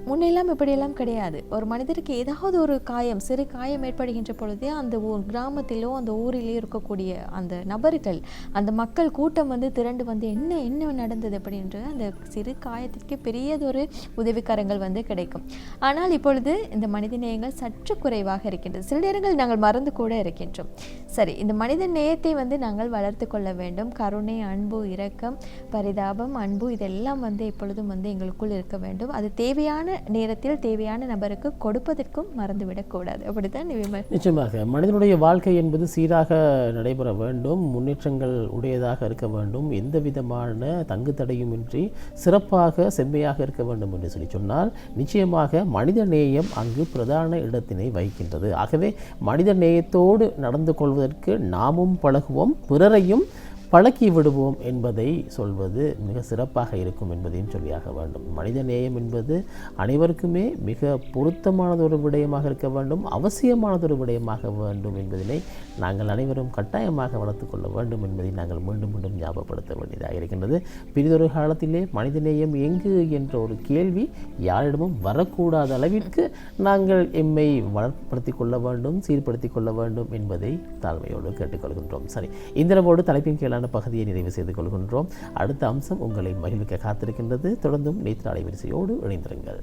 முன்னெல்லாம் இப்படியெல்லாம் கிடையாது. ஒரு மனிதருக்கு ஏதாவது ஒரு காயம், சிறு காயம் ஏற்படுகின்ற பொழுதே அந்த கிராமத்திலோ அந்த ஊரிலேயோ இருக்கக்கூடிய அந்த நபர்கள், அந்த மக்கள் கூட்டம் வந்து திரண்டு வந்து என்ன நடந்தது அப்படின்ற அந்த சிறு காயத்திற்கு பெரியதொரு உதவிக்கரங்கள் வந்து கிடைக்கும். ஆனால் இப்பொழுது இந்த மனித நேயங்கள் சற்று குறைவாக இருக்கின்றது. சில நேரங்கள் நாங்கள் மறந்து கூட இருக்கின்றோம். சரி, இந்த மனித நேயத்தை வந்து நாங்கள் வளர்த்து கொள்ள வேண்டும். கருணை, அன்பு, இரக்கம், பரிதாபம், அன்பு இதெல்லாம் வந்து எப்பொழுதும் வந்து எங்களுக்குள் இருக்க வேண்டும். அது தேவையான நேரத்தில் தேவையான நபருக்கு கொடுப்பதற்கும் மறந்துவிடக்கூடாது. அப்படித்தான் விமல்? நிச்சயமாக மனிதனுடைய வாழ்க்கை என்பது சீராக நடைபெற வேண்டும், முன்னேற்றங்கள் உடையதாக இருக்க வேண்டும், எந்த விதமான தங்கு தடையுமின்றி சிறப்பாக செம்மையாக இருக்க வேண்டும் என்று சொன்னால் நிச்சயமாக மனித நேயம் அங்கு பிரதான இடத்தினை வகிக்கின்றது. ஆகவே மனித நேயத்தோடு நடந்து கொள்வதற்கு நாமும் பழகுவோம், பிறரையும் பழக்கி விடுவோம் என்பதை சொல்வது மிக சிறப்பாக இருக்கும் என்பதையும் சொல்லியாக வேண்டும். மனித நேயம் என்பது அனைவருக்குமே மிக பொருத்தமானதொரு விடயமாக இருக்க வேண்டும், அவசியமானதொரு விடயமாக வேண்டும் என்பதனை நாங்கள் அனைவரும் கட்டாயமாக வளர்த்து கொள்ள வேண்டும் என்பதை நாங்கள் மீண்டும் மீண்டும் ஞாபகப்படுத்த வேண்டியதாக இருக்கின்றது. பிறிதொரு காலத்திலே மனித நேயம் எங்கு என்ற ஒரு கேள்வி யாரிடமும் வரக்கூடாத அளவிற்கு நாங்கள் எம்மை வளர்ப்படுத்திக் கொள்ள வேண்டும், சீர்படுத்திக் கொள்ள வேண்டும் என்பதை தாழ்மையோடு கேட்டுக்கொள்கின்றோம். சரி, இந்த தலைப்பின் கீழான பகுதியை நிறைவு செய்து கொள்கின்றோம். அடுத்த அம்சம் உங்களை மகிழ்விக்க காத்திருக்கின்றது. தொடர்ந்தும் நேற்று அலைவரிசையோடு இணைந்திருங்கள்.